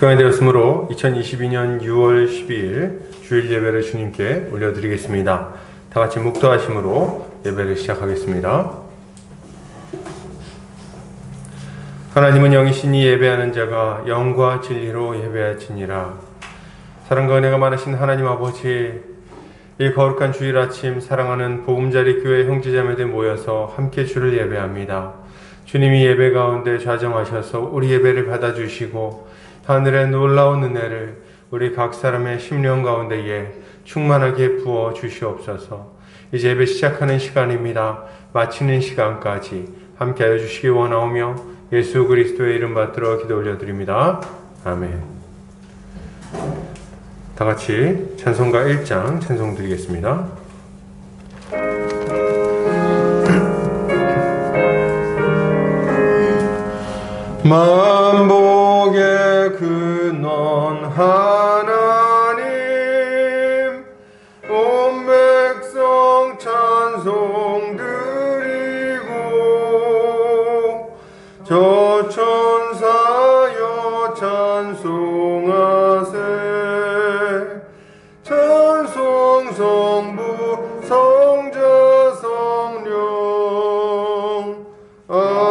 시간이 되었으므로 2022년 6월 12일 주일 예배를 주님께 올려드리겠습니다. 다 같이 묵도하심으로 예배를 시작하겠습니다. 하나님은 영이시니 예배하는 자가 영과 진리로 예배할지니라. 사랑과 은혜가 많으신 하나님 아버지, 이 거룩한 주일 아침 사랑하는 보금자리 교회 형제자매들 모여서 함께 주를 예배합니다. 주님이 예배 가운데 좌정하셔서 우리 예배를 받아주시고 하늘의 놀라운 은혜를 우리 각 사람의 심령 가운데에 충만하게 부어 주시옵소서. 이제 예배 시작하는 시간입니다. 마치는 시간까지 함께하여 주시기 원하오며 예수 그리스도의 이름 받들어 기도 올려드립니다. 아멘. 다 같이 찬송가 1장 찬송 드리겠습니다. 만복의 근원 하나님, 온 백성 찬송 드리고 저 천사여 찬송하세. 찬송 성부 성자 성령 아멘.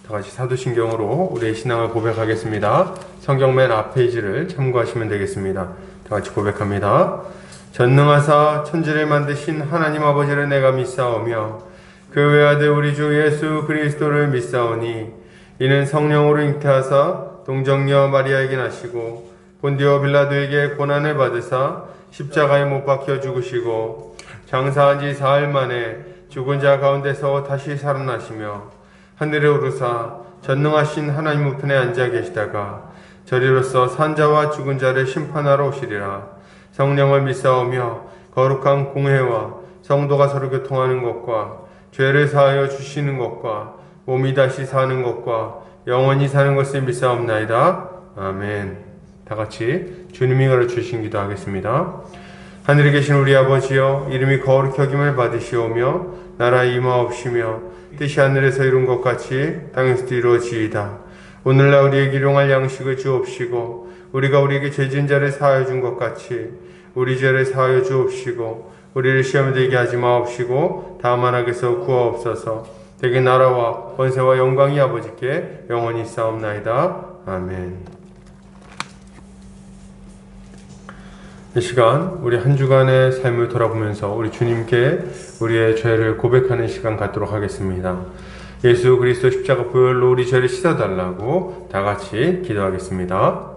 다같이 사도신경으로 우리의 신앙을 고백하겠습니다. 성경 맨 앞 페이지를 참고하시면 되겠습니다. 다같이 고백합니다. 전능하사 천지를 만드신 하나님 아버지를 내가 믿사오며 그 외아들 우리 주 예수 그리스도를 믿사오니 이는 성령으로 잉태하사 동정녀 마리아에게 나시고 본디오 빌라도에게 고난을 받으사 십자가에 못 박혀 죽으시고 장사한 지 사흘 만에 죽은 자 가운데서 다시 살아나시며 하늘에 오르사 전능하신 하나님 우편에 앉아 계시다가 저리로서 산자와 죽은 자를 심판하러 오시리라. 성령을 믿사오며 거룩한 공회와 성도가 서로 교통하는 것과 죄를 사하여 주시는 것과 몸이 다시 사는 것과 영원히 사는 것을 믿사옵나이다. 아멘. 다같이 주님이 가르쳐주신 기도하겠습니다. 하늘에 계신 우리 아버지여, 이름이 거룩히 여김을 받으시오며 나라에 임하옵시며 뜻이 하늘에서 이룬 것 같이 땅에서도 이루어지이다. 오늘날 우리에게 일용할 양식을 주옵시고 우리가 우리에게 죄 지은 자를 사하여 준 것 같이 우리 죄를 사하여 주옵시고 우리를 시험에 들게 하지 마옵시고 다만 악에서 구하옵소서. 대개 나라와 권세와 영광이 아버지께 영원히 있사옵나이다. 아멘. 이 시간 우리 한 주간의 삶을 돌아보면서 우리 주님께 우리의 죄를 고백하는 시간 갖도록 하겠습니다. 예수 그리스도 십자가 보혈로 우리 죄를 씻어달라고 다같이 기도하겠습니다.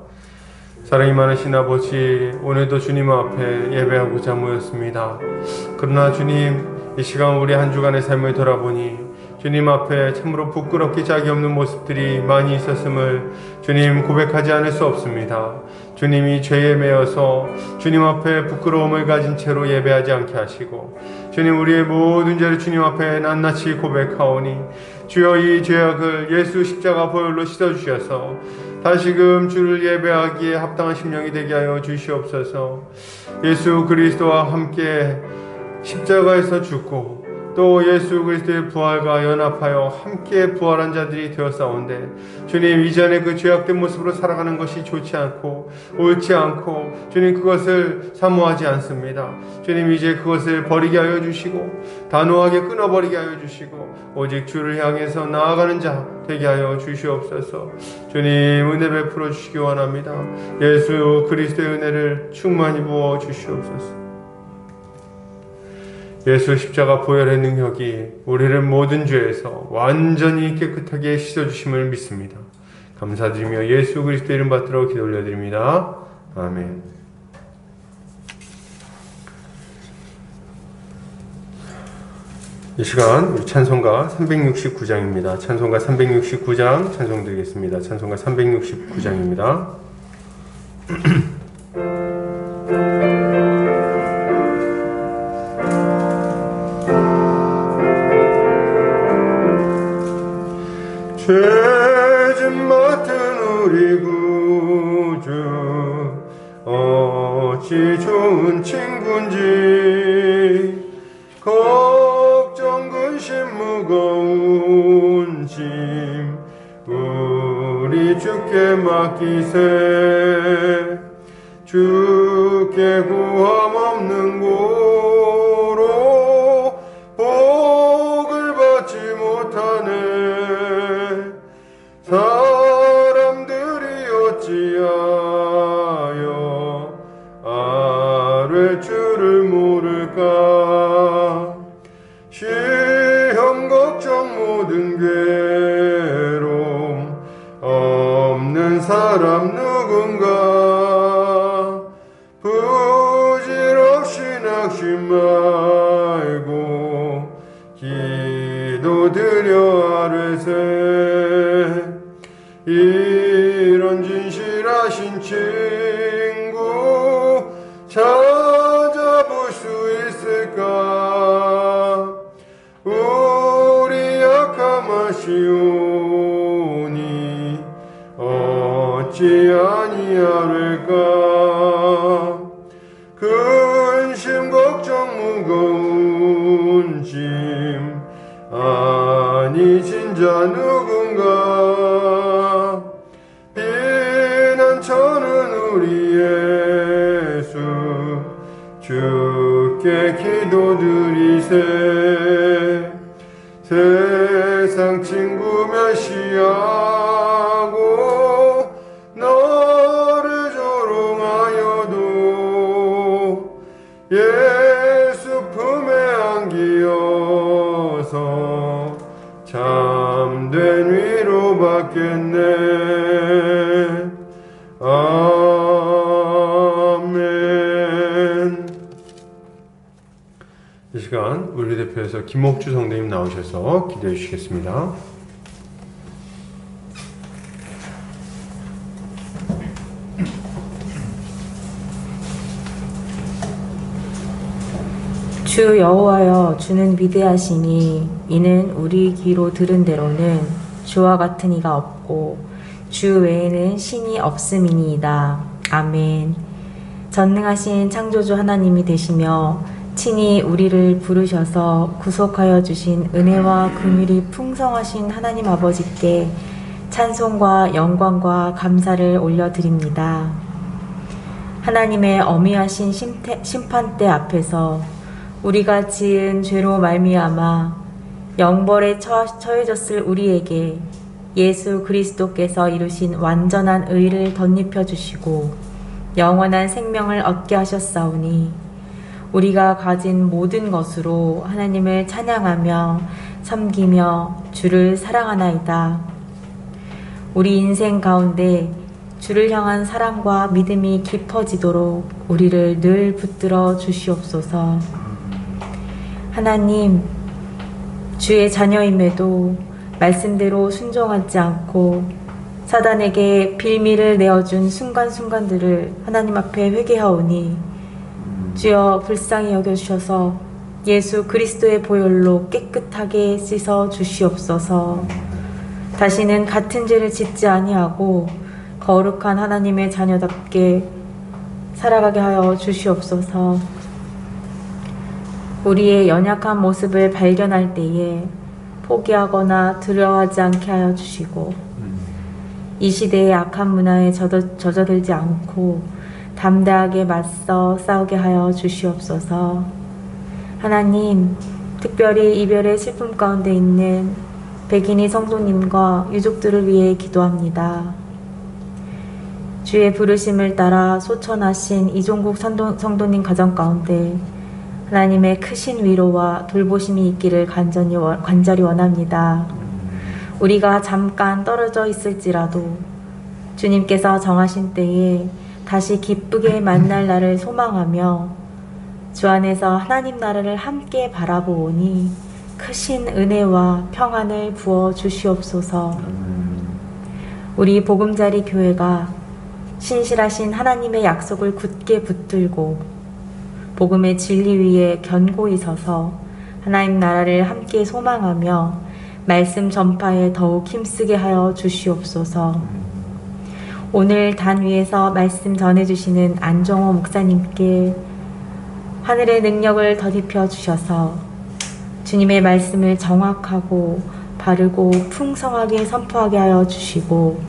사랑이 많으신 아버지, 오늘도 주님 앞에 예배하고자 모였습니다. 그러나 주님, 이 시간 우리 한 주간의 삶을 돌아보니 주님 앞에 참으로 부끄럽기 짝이 없는 모습들이 많이 있었음을 주님 고백하지 않을 수 없습니다. 주님이 죄에 매여서 주님 앞에 부끄러움을 가진 채로 예배하지 않게 하시고 주님 우리의 모든 죄를 주님 앞에 낱낱이 고백하오니 주여 이 죄악을 예수 십자가 보혈로 씻어주셔서 다시금 주를 예배하기에 합당한 심령이 되게 하여 주시옵소서. 예수 그리스도와 함께 십자가에서 죽고 또 예수 그리스도의 부활과 연합하여 함께 부활한 자들이 되었사온데 주님 이전에 그 죄악된 모습으로 살아가는 것이 좋지 않고 옳지 않고 주님 그것을 사모하지 않습니다. 주님 이제 그것을 버리게 하여 주시고 단호하게 끊어버리게 하여 주시고 오직 주를 향해서 나아가는 자 되게 하여 주시옵소서. 주님 은혜 베풀어 주시기 원합니다. 예수 그리스도의 은혜를 충만히 부어 주시옵소서. 예수 십자가 보혈의 능력이 우리를 모든 죄에서 완전히 깨끗하게 씻어주심을 믿습니다. 감사드리며 예수 그리스도 이름 받들어 기도 올려드립니다. 아멘. 이 시간 우리 찬송가 369장입니다. 찬송가 369장 찬송 드리겠습니다. 찬송가 369장입니다. 죄짐 맡은 우리 구주 어찌 좋은 친구인지 걱정 근심 무거운 무거운 짐 우리 주께 맡기세. 주께 구함 없는 고로 복을 받지 못하네. 사람들이 어찌하여 아뢰 주를 모를까. 시험 걱정 모든 괴로움 없는 사람 누군가. 부질없이 낙심 말고 기도드려 아뢰세. 이런 진실하신 친구 찾아볼 수 있을까. 우리 약함하시오니 어찌 아니하릴까. 근심 걱정 무거운 짐 아니 진자 누군가. 비난처는 우리 예수 주께 기도드리세. 세상 친구 멸시하고 너를 조롱하여도 예수 품에 안기어서 참된 위로 받겠네. 아멘. 이 시간 물리대표에서 김옥주 성도님 나오셔서 기도해 주시겠습니다. 주 여호와여, 주는 위대하시니 이는 우리 귀로 들은 대로는 주와 같은 이가 없고 주 외에는 신이 없음이니이다. 아멘. 전능하신 창조주 하나님이 되시며 친히 우리를 부르셔서 구속하여 주신 은혜와 긍휼이 풍성하신 하나님 아버지께 찬송과 영광과 감사를 올려드립니다. 하나님의 어미하신 심판대 앞에서 우리가 지은 죄로 말미암아 영벌에 처해졌을 우리에게 예수 그리스도께서 이루신 완전한 의를 덧입혀 주시고 영원한 생명을 얻게 하셨사오니 우리가 가진 모든 것으로 하나님을 찬양하며 섬기며 주를 사랑하나이다. 우리 인생 가운데 주를 향한 사랑과 믿음이 깊어지도록 우리를 늘 붙들어 주시옵소서. 하나님, 주의 자녀임에도 말씀대로 순종하지 않고 사단에게 빌미를 내어준 순간순간들을 하나님 앞에 회개하오니 주여 불쌍히 여겨주셔서 예수 그리스도의 보혈로 깨끗하게 씻어 주시옵소서. 다시는 같은 죄를 짓지 아니하고 거룩한 하나님의 자녀답게 살아가게 하여 주시옵소서. 우리의 연약한 모습을 발견할 때에 포기하거나 두려워하지 않게 하여 주시고 이 시대의 악한 문화에 젖어들지 않고 담대하게 맞서 싸우게 하여 주시옵소서. 하나님, 특별히 이별의 슬픔 가운데 있는 백인희 성도님과 유족들을 위해 기도합니다. 주의 부르심을 따라 소천하신 이종국 성도님 가정 가운데 하나님의 크신 위로와 돌보심이 있기를 간절히 원합니다. 우리가 잠깐 떨어져 있을지라도 주님께서 정하신 때에 다시 기쁘게 만날 날을 소망하며 주 안에서 하나님 나라를 함께 바라보오니 크신 은혜와 평안을 부어 주시옵소서. 우리 보금자리 교회가 신실하신 하나님의 약속을 굳게 붙들고 복음의 진리 위에 견고히 서서 하나님 나라를 함께 소망하며 말씀 전파에 더욱 힘쓰게 하여 주시옵소서. 오늘 단 위에서 말씀 전해주시는 안정호 목사님께 하늘의 능력을 덧입혀 주셔서 주님의 말씀을 정확하고 바르고 풍성하게 선포하게 하여 주시고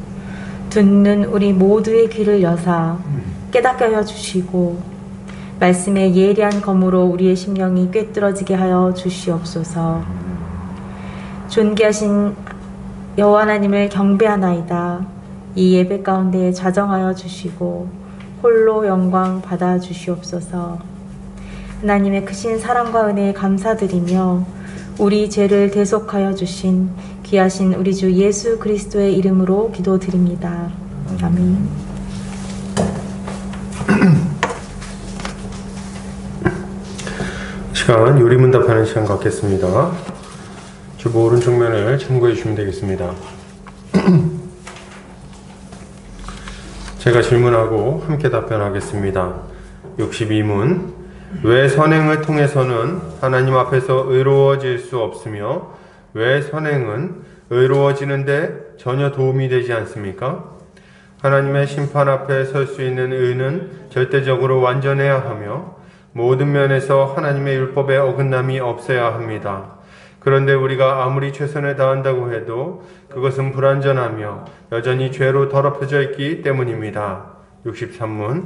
듣는 우리 모두의 귀를 여사 깨닫게 하여 주시고 말씀의 예리한 검으로 우리의 심령이 꿰뚫어지게 하여 주시옵소서. 존귀하신 여호와 하나님을 경배하나이다. 이 예배 가운데 자정하여 주시고 홀로 영광 받아 주시옵소서. 하나님의 크신 사랑과 은혜에 감사드리며 우리 죄를 대속하여 주신 귀하신 우리 주 예수 그리스도의 이름으로 기도드립니다. 아멘. 시간 요리문답하는 시간 갖겠습니다. 주보 오른쪽 면을 참고해 주시면 되겠습니다. 제가 질문하고 함께 답변하겠습니다. 62문. 왜 선행을 통해서는 하나님 앞에서 의로워질 수 없으며 왜 선행은 의로워지는데 전혀 도움이 되지 않습니까? 하나님의 심판 앞에 설 수 있는 의는 절대적으로 완전해야 하며 모든 면에서 하나님의 율법에 어긋남이 없어야 합니다. 그런데 우리가 아무리 최선을 다한다고 해도 그것은 불완전하며 여전히 죄로 더럽혀져 있기 때문입니다. 63문.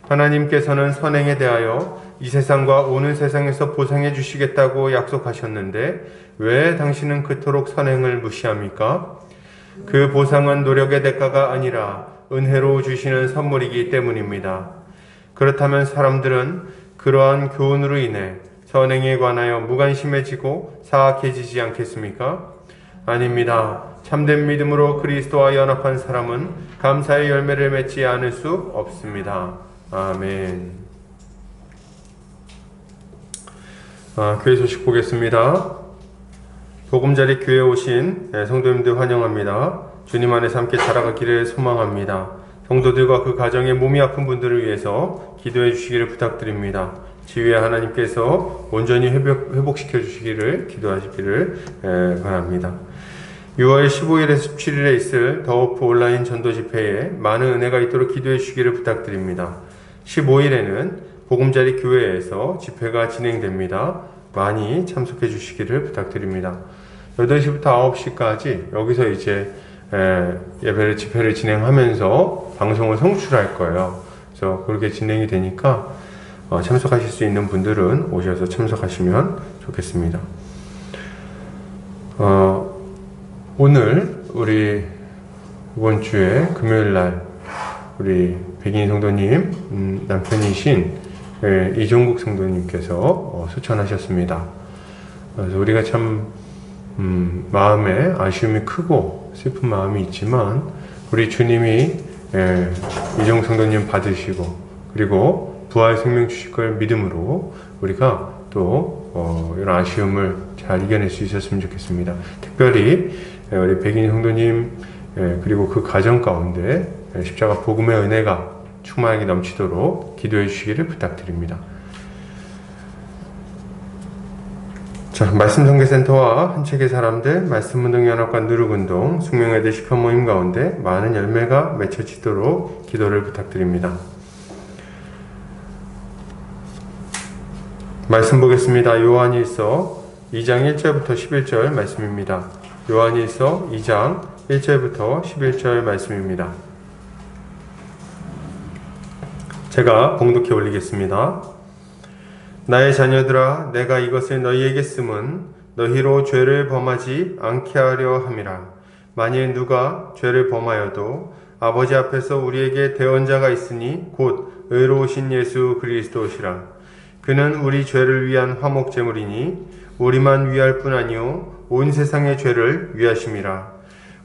하나님께서는 선행에 대하여 이 세상과 오는 세상에서 보상해 주시겠다고 약속하셨는데 왜 당신은 그토록 선행을 무시합니까? 그 보상은 노력의 대가가 아니라 은혜로 주시는 선물이기 때문입니다. 그렇다면 사람들은 그러한 교훈으로 인해 선행에 관하여 무관심해지고 사악해지지 않겠습니까? 아닙니다. 참된 믿음으로 그리스도와 연합한 사람은 감사의 열매를 맺지 않을 수 없습니다. 아멘. 교회 소식 보겠습니다. 보금자리 교회에 오신 성도님들 환영합니다. 주님 안에서 함께 자라가기를 소망합니다. 성도들과 그 가정에 몸이 아픈 분들을 위해서 기도해 주시기를 부탁드립니다. 지휘의 하나님께서 온전히 회복시켜 주시기를 기도하시기를 바랍니다. 6월 15일에서 17일에 있을 더오프 온라인 전도 집회에 많은 은혜가 있도록 기도해 주시기를 부탁드립니다. 15일에는 보금자리 교회에서 집회가 진행됩니다. 많이 참석해 주시기를 부탁드립니다. 8시부터 9시까지 여기서 이제 집회를 진행하면서 방송을 송출할 거예요. 그래서 그렇게 진행이 되니까 참석하실 수 있는 분들은 오셔서 참석하시면 좋겠습니다. 오늘 우리 이번 주에 금요일 날 우리 백인 성도님 남편이신 이종국 성도님께서 수천하셨습니다. 그래서 우리가 참 마음에 아쉬움이 크고 슬픈 마음이 있지만 우리 주님이 이종국 성도님 받으시고 그리고 부활 생명 주실 걸 믿음으로 우리가 또 이런 아쉬움을 잘 이겨낼 수 있었으면 좋겠습니다. 특별히 우리 백인 성도님 그리고 그 가정 가운데 십자가 복음의 은혜가 충만하게 넘치도록 기도해 주시기를 부탁드립니다. 자, 말씀전개센터와 한책의 사람들, 말씀운동연합과 누룩운동, 숙명회대 시편모임 가운데 많은 열매가 맺혀지도록 기도를 부탁드립니다. 말씀 보겠습니다. 요한일서 2장 1절부터 11절 말씀입니다. 요한일서 2장 1절부터 11절 말씀입니다. 제가 봉독해 올리겠습니다. 나의 자녀들아, 내가 이것을 너희에게 쓰면 너희로 죄를 범하지 않게 하려 함이라. 만일 누가 죄를 범하여도 아버지 앞에서 우리에게 대언자가 있으니 곧 의로우신 예수 그리스도시라. 그는 우리 죄를 위한 화목제물이니 우리만 위할 뿐 아니요 온 세상의 죄를 위하심이라.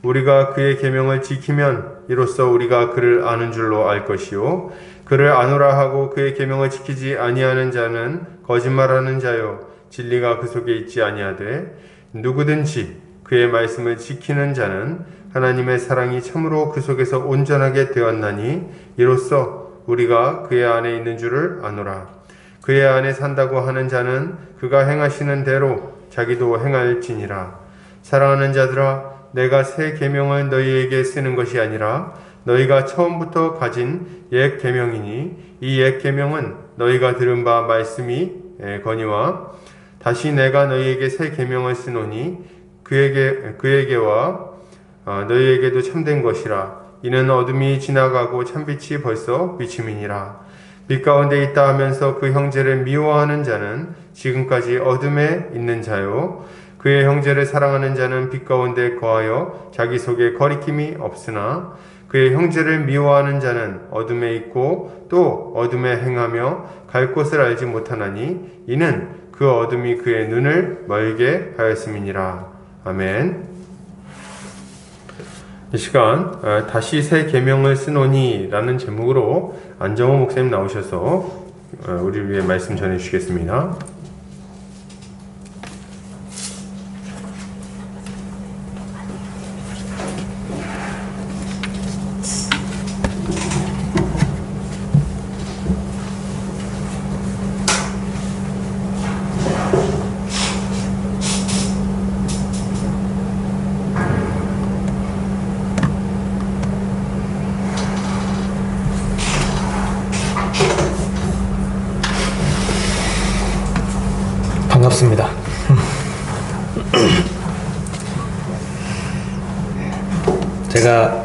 우리가 그의 계명을 지키면 이로써 우리가 그를 아는 줄로 알 것이요 그를 아노라 하고 그의 계명을 지키지 아니하는 자는 거짓말하는 자요 진리가 그 속에 있지 아니하되 누구든지 그의 말씀을 지키는 자는 하나님의 사랑이 참으로 그 속에서 온전하게 되었나니 이로써 우리가 그의 안에 있는 줄을 아노라. 그의 안에 산다고 하는 자는 그가 행하시는 대로 자기도 행할지니라. 사랑하는 자들아, 내가 새 계명을 너희에게 쓰는 것이 아니라 너희가 처음부터 가진 옛 계명이니 이 옛 계명은 너희가 들은 바 말씀이 거니와 다시 내가 너희에게 새 계명을 쓰노니 그에게와 너희에게도 참된 것이라. 이는 어둠이 지나가고 참빛이 벌써 비침이니라. 빛 가운데 있다 하면서 그 형제를 미워하는 자는 지금까지 어둠에 있는 자요, 그의 형제를 사랑하는 자는 빛 가운데 거하여 자기 속에 거리낌이 없으나, 그의 형제를 미워하는 자는 어둠에 있고 또 어둠에 행하며 갈 곳을 알지 못하나니, 이는 그 어둠이 그의 눈을 멀게 하였음이니라. 아멘. 이 시간 다시 새 계명을 쓰노니 라는 제목으로 안정호 목사님 나오셔서 우리 위해 말씀 전해주시겠습니다. 반갑습니다. 제가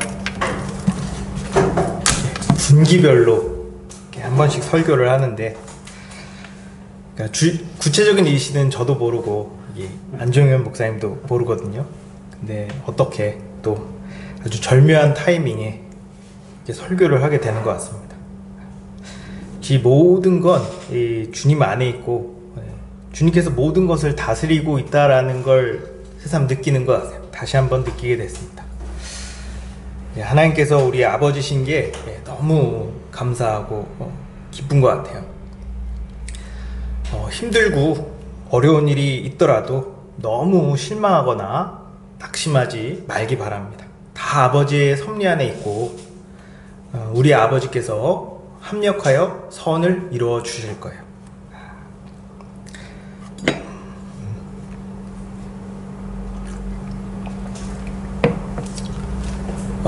분기별로 이렇게 한 번씩 설교를 하는데, 그러니까 구체적인 이시는 저도 모르고 안종현 목사님도 모르거든요. 근데 어떻게 또 아주 절묘한 타이밍에 이렇게 설교를 하게 되는 것 같습니다. 이 모든 건 주님 안에 있고, 주님께서 모든 것을 다스리고 있다라는 걸 새삼 느끼는 것 같아요. 다시 한번 느끼게 됐습니다. 하나님께서 우리 아버지신 게 너무 감사하고 기쁜 것 같아요. 힘들고 어려운 일이 있더라도 너무 실망하거나 낙심하지 말기 바랍니다. 다 아버지의 섭리 안에 있고, 우리 아버지께서 합력하여 선을 이루어 주실 거예요.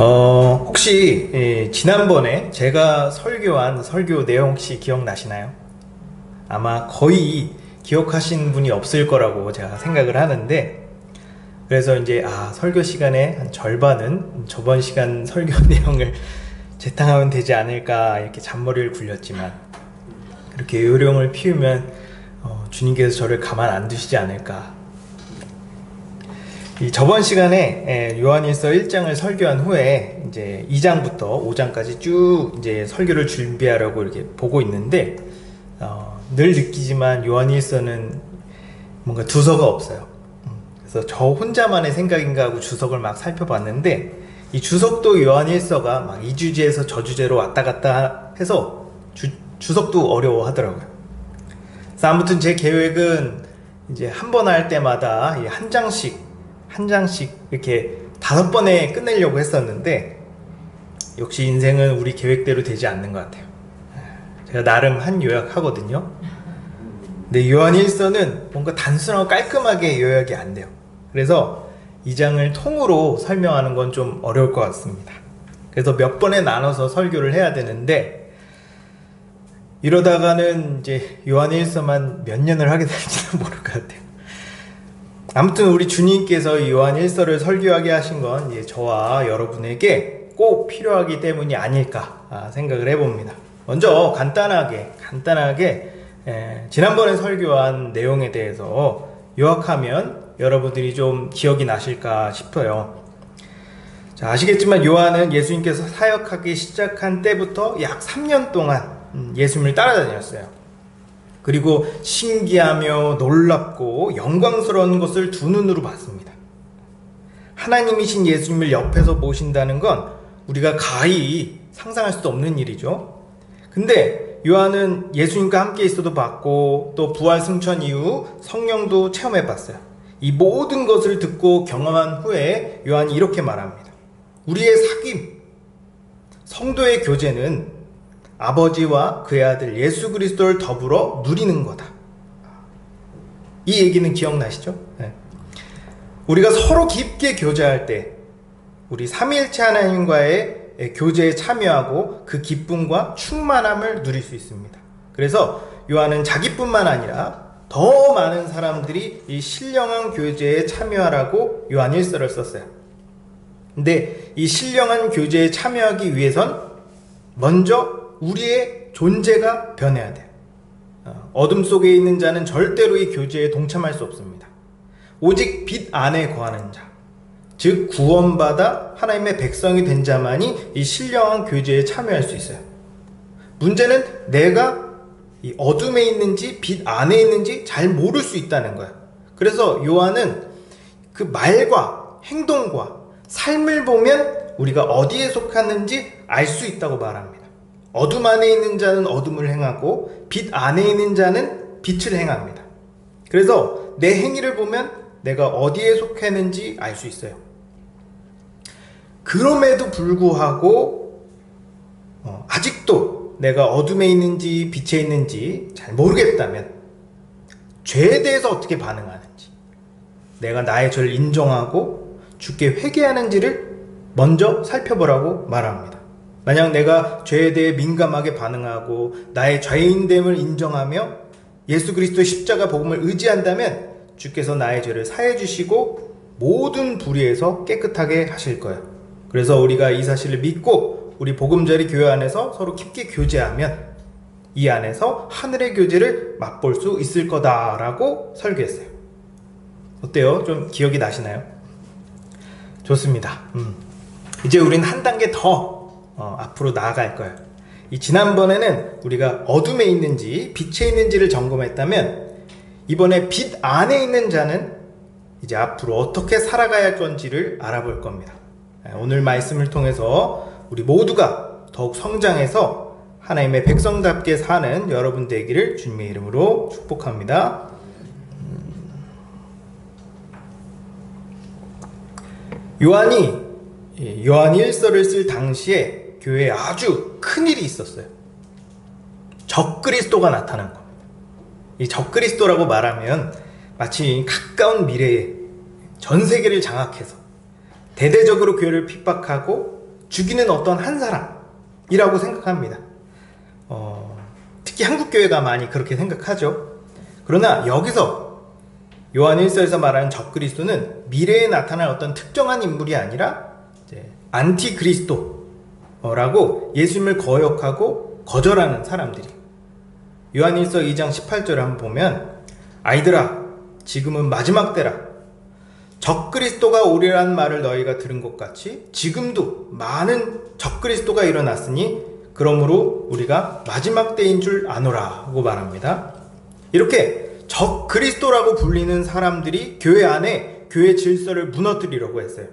혹시 지난번에 제가 설교한 설교 내용 혹시 기억나시나요? 아마 거의 기억하신 분이 없을 거라고 제가 생각을 하는데, 그래서 이제 설교 시간의 한 절반은 저번 시간 설교 내용을 재탕하면 되지 않을까 이렇게 잔머리를 굴렸지만, 그렇게 요령을 피우면 주님께서 저를 가만 안 두시지 않을까. 저번 시간에 요한일서 1장을 설교한 후에 이제 2장부터 5장까지 쭉 이제 설교를 준비하려고 이렇게 보고 있는데, 늘 느끼지만 요한일서는 뭔가 주소가 없어요. 그래서 저 혼자만의 생각인가 하고 주석을 막 살펴봤는데, 이 주석도 요한일서가 막 이 주제에서 저 주제로 왔다 갔다 해서 주석도 어려워하더라고요. 그래서 아무튼 제 계획은 이제 한 번 할 때마다 한 장씩 이렇게 5번에 끝내려고 했었는데, 역시 인생은 우리 계획대로 되지 않는 것 같아요. 제가 나름 한 요약하거든요. 근데 요한일서는 뭔가 단순하고 깔끔하게 요약이 안 돼요. 그래서 이 장을 통으로 설명하는 건 좀 어려울 것 같습니다. 그래서 몇 번에 나눠서 설교를 해야 되는데, 이러다가는 이제 요한일서만 몇 년을 하게 될지도 모를 것 같아요. 아무튼 우리 주님께서 요한일서를 설교하게 하신 건 저와 여러분에게 꼭 필요하기 때문이 아닐까 생각을 해봅니다. 먼저 간단하게 지난번에 설교한 내용에 대해서 요약하면 여러분들이 좀 기억이 나실까 싶어요. 자, 아시겠지만 요한은 예수님께서 사역하기 시작한 때부터 약 3년 동안 예수님을 따라다녔어요. 그리고 신기하며 놀랍고 영광스러운 것을 두 눈으로 봤습니다. 하나님이신 예수님을 옆에서 보신다는 건 우리가 가히 상상할 수도 없는 일이죠. 근데 요한은 예수님과 함께 있어도 봤고, 또 부활 승천 이후 성령도 체험해 봤어요. 이 모든 것을 듣고 경험한 후에 요한이 이렇게 말합니다. 우리의 사귐, 성도의 교제는 아버지와 그의 아들 예수 그리스도를 더불어 누리는 거다. 이 얘기는 기억나시죠? 네. 우리가 서로 깊게 교제할 때 우리 삼위일체 하나님과의 교제에 참여하고 그 기쁨과 충만함을 누릴 수 있습니다. 그래서 요한은 자기뿐만 아니라 더 많은 사람들이 이 신령한 교제에 참여하라고 요한 1서를 썼어요. 근데 이 신령한 교제에 참여하기 위해선 먼저 우리의 존재가 변해야 돼요. 어둠 속에 있는 자는 절대로 이 교제에 동참할 수 없습니다. 오직 빛 안에 거하는 자, 즉 구원받아 하나님의 백성이 된 자만이 이 신령한 교제에 참여할 수 있어요. 문제는 내가 이 어둠에 있는지 빛 안에 있는지 잘 모를 수 있다는 거야. 그래서 요한은 그 말과 행동과 삶을 보면 우리가 어디에 속하는지 알 수 있다고 말합니다. 어둠 안에 있는 자는 어둠을 행하고 빛 안에 있는 자는 빛을 행합니다. 그래서 내 행위를 보면 내가 어디에 속했는지 알 수 있어요. 그럼에도 불구하고 아직도 내가 어둠에 있는지 빛에 있는지 잘 모르겠다면 죄에 대해서 어떻게 반응하는지, 내가 나의 죄를 인정하고 주께 회개하는지를 먼저 살펴보라고 말합니다. 만약 내가 죄에 대해 민감하게 반응하고 나의 죄인됨을 인정하며 예수 그리스도의 십자가 복음을 의지한다면 주께서 나의 죄를 사해 주시고 모든 불의에서 깨끗하게 하실 거예요. 그래서 우리가 이 사실을 믿고 우리 복음자리 교회 안에서 서로 깊게 교제하면 이 안에서 하늘의 교제를 맛볼 수 있을 거다라고 설교했어요. 어때요? 좀 기억이 나시나요? 좋습니다. 이제 우린 한 단계 더 앞으로 나아갈 거예요. 이 지난번에는 우리가 어둠에 있는지 빛에 있는지를 점검했다면 이번에 빛 안에 있는 자는 이제 앞으로 어떻게 살아가야 할 건지를 알아볼 겁니다. 오늘 말씀을 통해서 우리 모두가 더욱 성장해서 하나님의 백성답게 사는 여러분 되기를 주님의 이름으로 축복합니다. 요한이 요한 1서를 쓸 당시에 교회에 아주 큰일이 있었어요. 적그리스도가 나타난 겁니다. 이 적그리스도라고 말하면 마치 가까운 미래에 전 세계를 장악해서 대대적으로 교회를 핍박하고 죽이는 어떤 한 사람이라고 생각합니다. 특히 한국교회가 많이 그렇게 생각하죠. 그러나 여기서 요한 1서에서 말하는 적그리스도는 미래에 나타날 어떤 특정한 인물이 아니라 안티그리스도라고 예수님을 거역하고 거절하는 사람들이. 요한 1서 2장 18절을 한번 보면 아이들아 지금은 마지막 때라 적그리스도가 오리라는 말을 너희가 들은 것 같이 지금도 많은 적그리스도가 일어났으니 그러므로 우리가 마지막 때인 줄 아노라고 말합니다. 이렇게 적그리스도라고 불리는 사람들이 교회 안에 교회 질서를 무너뜨리려고 했어요.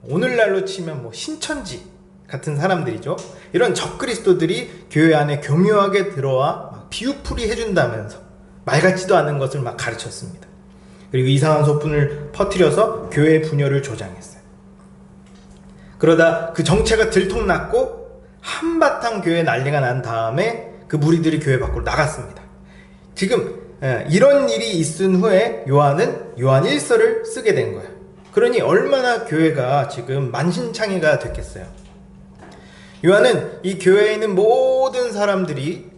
오늘날로 치면 신천지 같은 사람들이죠. 이런 적그리스도들이 교회 안에 교묘하게 들어와 막 비유풀이 해준다면서 말 같지도 않은 것을 막 가르쳤습니다. 그리고 이상한 소문을 퍼뜨려서 교회의 분열을 조장했어요. 그러다 그 정체가 들통났고 한바탕 교회 난리가 난 다음에 그 무리들이 교회 밖으로 나갔습니다. 지금 이런 일이 있은 후에 요한은 요한 1서를 쓰게 된 거예요. 그러니 얼마나 교회가 지금 만신창이가 됐겠어요. 요한은 이 교회에 있는 모든 사람들이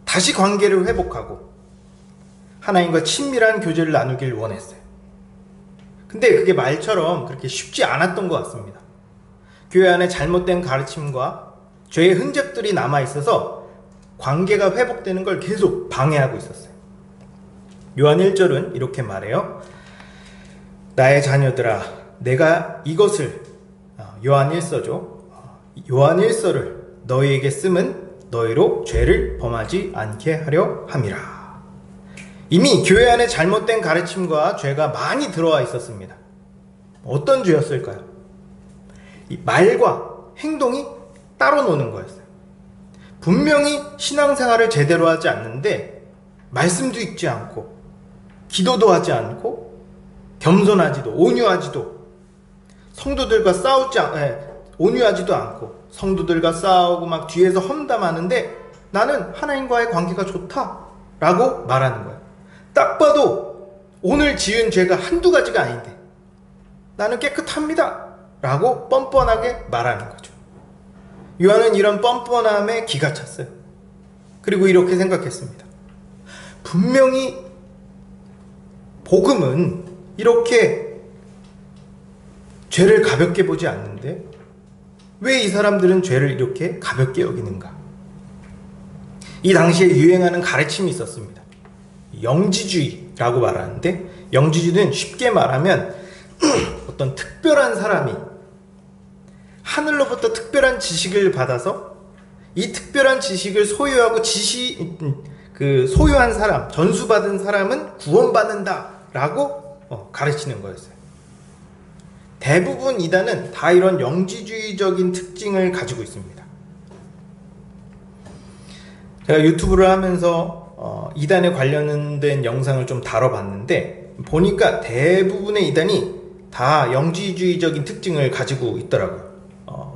다시 관계를 회복하고 하나님과 친밀한 교제를 나누길 원했어요. 근데 그게 말처럼 그렇게 쉽지 않았던 것 같습니다. 교회 안에 잘못된 가르침과 죄의 흔적들이 남아있어서 관계가 회복되는 걸 계속 방해하고 있었어요. 요한 1절은 이렇게 말해요. 나의 자녀들아 내가 이것을 요한 1서죠. 요한 1서를 너희에게 쓰면 너희로 죄를 범하지 않게 하려 함이라. 이미 교회 안에 잘못된 가르침과 죄가 많이 들어와 있었습니다. 어떤 죄였을까요? 이 말과 행동이 따로 노는 거였어요. 분명히 신앙생활을 제대로 하지 않는데 말씀도 읽지 않고 기도도 하지 않고 겸손하지도 온유하지도 성도들과 온유하지도 않고 성도들과 싸우고 막 뒤에서 험담하는데 나는 하나님과의 관계가 좋다라고 말하는 거예요. 딱 봐도 오늘 지은 죄가 한두 가지가 아닌데 나는 깨끗합니다 라고 뻔뻔하게 말하는 거죠. 요한은 이런 뻔뻔함에 기가 찼어요. 그리고 이렇게 생각했습니다. 분명히 복음은 이렇게 죄를 가볍게 보지 않는데 왜 이 사람들은 죄를 이렇게 가볍게 여기는가? 이 당시에 유행하는 가르침이 있었습니다. 영지주의라고 말하는데, 영지주의는 쉽게 말하면 어떤 특별한 사람이 하늘로부터 특별한 지식을 받아서 이 특별한 지식을 소유하고 소유한 사람, 전수받은 사람은 구원받는다라고 가르치는 거였어요. 대부분 이단은 다 이런 영지주의적인 특징을 가지고 있습니다. 제가 유튜브를 하면서 이단에 관련된 영상을 좀 다뤄봤는데 보니까 대부분의 이단이 다 영지주의적인 특징을 가지고 있더라고요.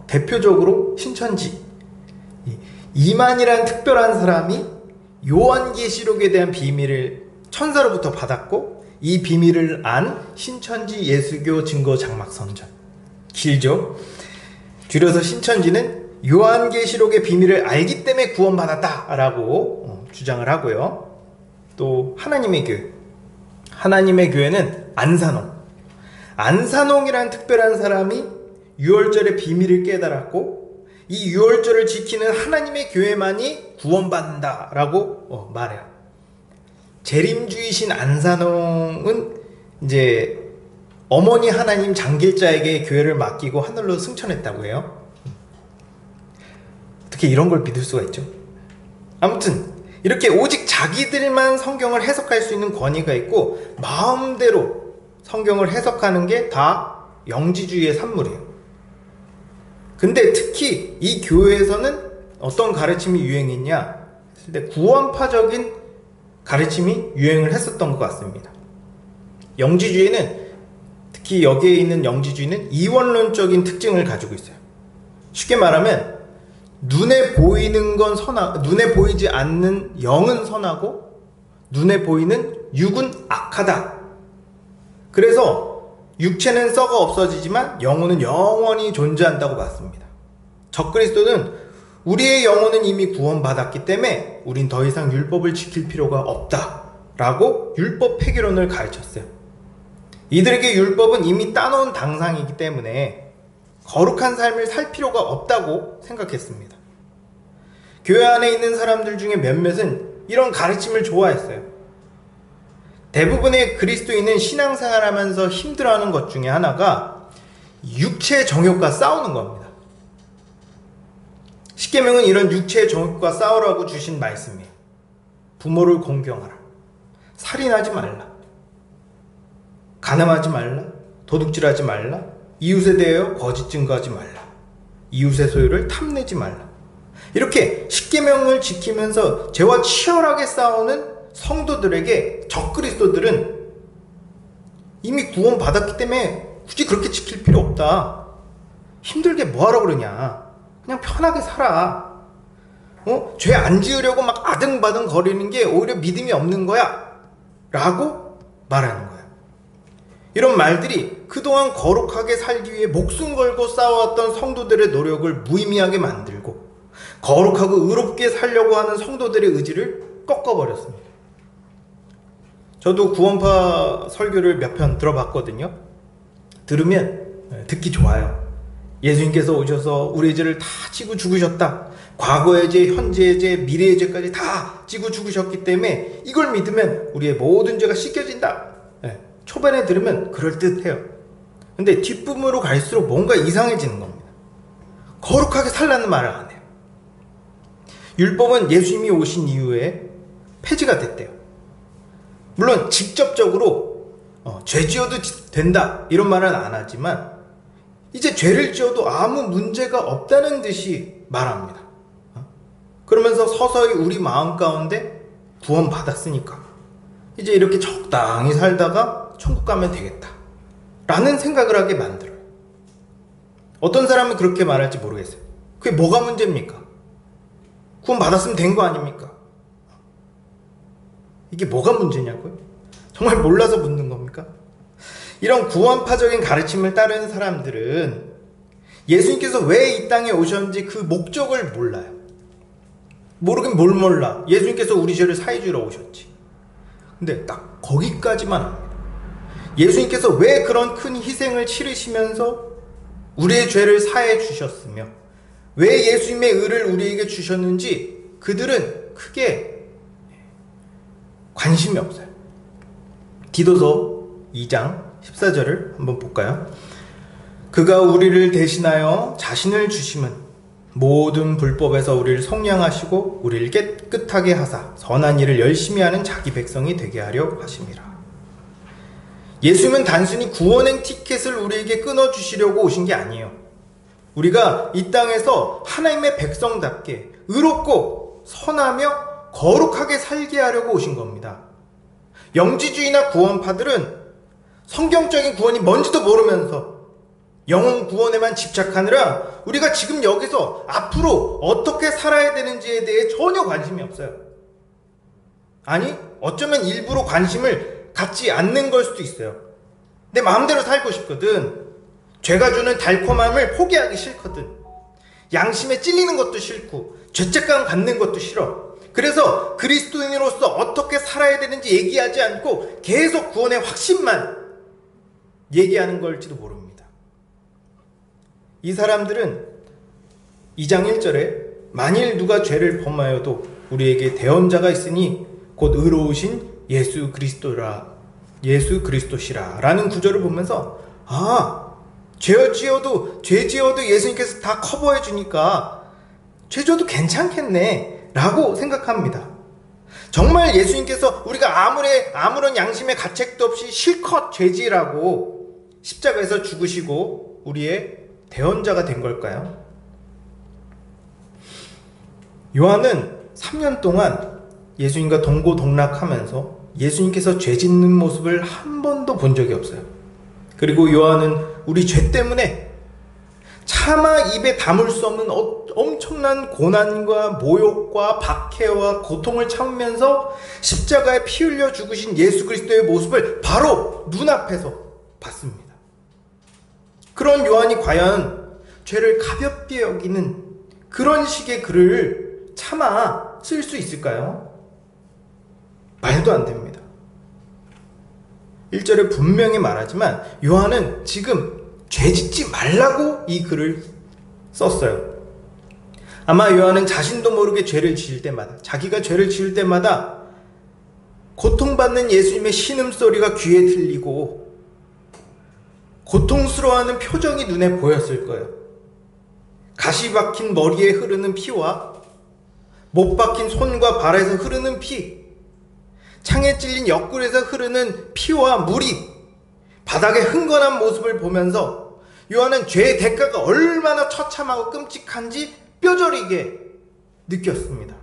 대표적으로 신천지, 이만이라는 특별한 사람이 요한계시록에 대한 비밀을 천사로부터 받았고 이 비밀을 안 신천지 예수교 증거 장막 선전, 길죠? 줄여서 신천지는 요한계시록의 비밀을 알기 때문에 구원받았다라고 주장을 하고요. 또 하나님의 교회는 안산홍이라는 특별한 사람이 유월절의 비밀을 깨달았고 이 유월절을 지키는 하나님의 교회만이 구원받는다라고 말해요. 재림주의신 안산홍은 이제 어머니 하나님 장길자에게 교회를 맡기고 하늘로 승천했다고 해요. 어떻게 이런 걸 믿을 수가 있죠? 아무튼 이렇게 오직 자기들만 성경을 해석할 수 있는 권위가 있고 마음대로 성경을 해석하는 게 다 영지주의의 산물이에요. 근데 특히 이 교회에서는 어떤 가르침이 유행했냐 했을 때 구원파적인 가르침이 유행을 했었던 것 같습니다. 영지주의는, 특히 여기에 있는 영지주의는 이원론적인 특징을 가지고 있어요. 쉽게 말하면 눈에 보이는 건 눈에 보이지 않는 영은 선하고 눈에 보이는 육은 악하다. 그래서 육체는 썩어 없어지지만 영혼은 영원히 존재한다고 봤습니다. 적그리스도는 우리의 영혼은 이미 구원받았기 때문에 우린 더 이상 율법을 지킬 필요가 없다라고 율법 폐기론을 가르쳤어요. 이들에게 율법은 이미 따놓은 당상이기 때문에 거룩한 삶을 살 필요가 없다고 생각했습니다. 교회 안에 있는 사람들 중에 몇몇은 이런 가르침을 좋아했어요. 대부분의 그리스도인은 신앙생활하면서 힘들어하는 것 중에 하나가 육체의 정욕과 싸우는 겁니다. 십계명은 이런 육체의 정욕과 싸우라고 주신 말씀이에요. 부모를 공경하라, 살인하지 말라, 간음하지 말라, 도둑질하지 말라, 이웃에 대하여 거짓 증거하지 말라, 이웃의 소유를 탐내지 말라. 이렇게 십계명을 지키면서 죄와 치열하게 싸우는 성도들에게 적그리스도들은 이미 구원받았기 때문에 굳이 그렇게 지킬 필요 없다. 힘들게 뭐하러 그러냐. 그냥 편하게 살아. 죄 안 지으려고 막 아등바등 거리는 게 오히려 믿음이 없는 거야. 라고 말하는 거예요. 이런 말들이 그동안 거룩하게 살기 위해 목숨 걸고 싸워왔던 성도들의 노력을 무의미하게 만들고 거룩하고 의롭게 살려고 하는 성도들의 의지를 꺾어버렸습니다. 저도 구원파 설교를 몇 편 들어봤거든요. 들으면 듣기 좋아요. 예수님께서 오셔서 우리의 죄를 다 지고 죽으셨다. 과거의 죄, 현재의 죄, 미래의 죄까지 다 지고 죽으셨기 때문에 이걸 믿으면 우리의 모든 죄가 씻겨진다. 초반에 들으면 그럴듯해요. 근데 뒷부분으로 갈수록 뭔가 이상해지는 겁니다. 거룩하게 살라는 말을 안 해요. 율법은 예수님이 오신 이후에 폐지가 됐대요. 물론 직접적으로 죄 지어도 된다 이런 말은 안 하지만 이제 죄를 지어도 아무 문제가 없다는 듯이 말합니다. 그러면서 서서히 우리 마음 가운데 구원 받았으니까 이제 이렇게 적당히 살다가 천국 가면 되겠다 라는 생각을 하게 만들어요. 어떤 사람은 그렇게 말할지 모르겠어요. 그게 뭐가 문제입니까? 구원 받았으면 된 거 아닙니까? 이게 뭐가 문제냐고요? 정말 몰라서 묻는 겁니까? 이런 구원파적인 가르침을 따르는 사람들은 예수님께서 왜 이 땅에 오셨는지 그 목적을 몰라요. 모르긴 뭘 몰라. 예수님께서 우리 죄를 사해 주러 오셨지. 근데 딱 거기까지만 합니다. 예수님께서 왜 그런 큰 희생을 치르시면서 우리의 죄를 사해 주셨으며 왜 예수님의 의를 우리에게 주셨는지 그들은 크게 관심이 없어요. 디도서 2장 14절을 한번 볼까요? 그가 우리를 대신하여 자신을 주심은 모든 불법에서 우리를 속량하시고 우리를 깨끗하게 하사 선한 일을 열심히 하는 자기 백성이 되게 하려 하심이라. 예수님은 단순히 구원의 티켓을 우리에게 끊어주시려고 오신 게 아니에요. 우리가 이 땅에서 하나님의 백성답게 의롭고 선하며 거룩하게 살게 하려고 오신 겁니다. 영지주의나 구원파들은 성경적인 구원이 뭔지도 모르면서 영혼 구원에만 집착하느라 우리가 지금 여기서 앞으로 어떻게 살아야 되는지에 대해 전혀 관심이 없어요. 아니, 어쩌면 일부러 관심을 갖지 않는 걸 수도 있어요. 내 마음대로 살고 싶거든. 죄가 주는 달콤함을 포기하기 싫거든. 양심에 찔리는 것도 싫고 죄책감 갖는 것도 싫어. 그래서 그리스도인으로서 어떻게 살아야 되는지 얘기하지 않고 계속 구원의 확신만 얘기하는 걸지도 모릅니다. 이 사람들은 2장 1절에 만일 누가 죄를 범하여도 우리에게 대언자가 있으니 곧 의로우신 예수 그리스도시라 라는 구절을 보면서 죄 지어도 예수님께서 다 커버해 주니까 죄 져도 괜찮겠네 라고 생각합니다. 정말 예수님께서 우리가 아무런 양심의 가책도 없이 실컷 죄지라고 십자가에서 죽으시고 우리의 대언자가 된 걸까요? 요한은 3년 동안 예수님과 동고동락하면서 예수님께서 죄 짓는 모습을 한 번도 본 적이 없어요. 그리고 요한은 우리 죄 때문에 차마 입에 담을 수 없는 엄청난 고난과 모욕과 박해와 고통을 참으면서 십자가에 피 흘려 죽으신 예수 그리스도의 모습을 바로 눈앞에서 봤습니다. 그런 요한이 과연 죄를 가볍게 여기는 그런 식의 글을 차마 쓸 수 있을까요? 말도 안 됩니다. 1절에 분명히 말하지만 요한은 지금 죄 짓지 말라고 이 글을 썼어요. 아마 요한은 자신도 모르게 죄를 지을 때마다, 자기가 죄를 지을 때마다 고통받는 예수님의 신음소리가 귀에 들리고 고통스러워하는 표정이 눈에 보였을 거예요. 가시 박힌 머리에 흐르는 피와 못 박힌 손과 발에서 흐르는 피, 창에 찔린 옆구리에서 흐르는 피와 물이 바닥에 흥건한 모습을 보면서 요한은 죄의 대가가 얼마나 처참하고 끔찍한지 뼈저리게 느꼈습니다.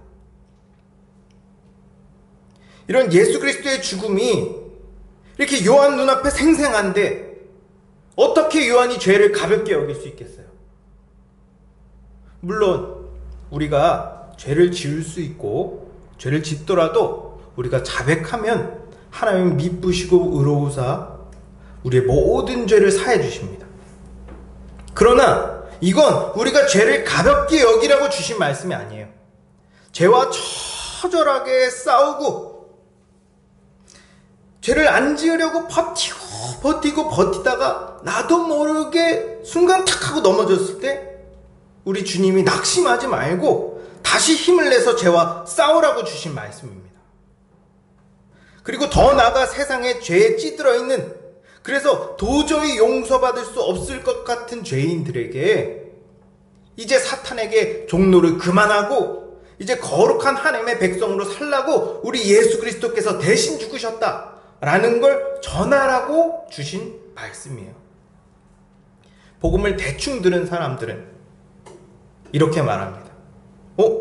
이런 예수 그리스도의 죽음이 이렇게 요한 눈앞에 생생한데 어떻게 요한이 죄를 가볍게 여길 수 있겠어요? 물론 우리가 죄를 지을 수 있고 죄를 짓더라도 우리가 자백하면 하나님은 미쁘시고 의로우사 우리의 모든 죄를 사해 주십니다. 그러나 이건 우리가 죄를 가볍게 여기라고 주신 말씀이 아니에요. 죄와 처절하게 싸우고 죄를 안 지으려고 버티다가 나도 모르게 순간 탁 하고 넘어졌을 때 우리 주님이 낙심하지 말고 다시 힘을 내서 죄와 싸우라고 주신 말씀입니다. 그리고 더 나아가 세상에 죄에 찌들어 있는, 그래서 도저히 용서받을 수 없을 것 같은 죄인들에게 이제 사탄에게 종로를 그만하고 이제 거룩한 하나님의 백성으로 살라고 우리 예수 그리스도께서 대신 죽으셨다라는 걸 전하라고 주신 말씀이에요. 복음을 대충 들은 사람들은 이렇게 말합니다.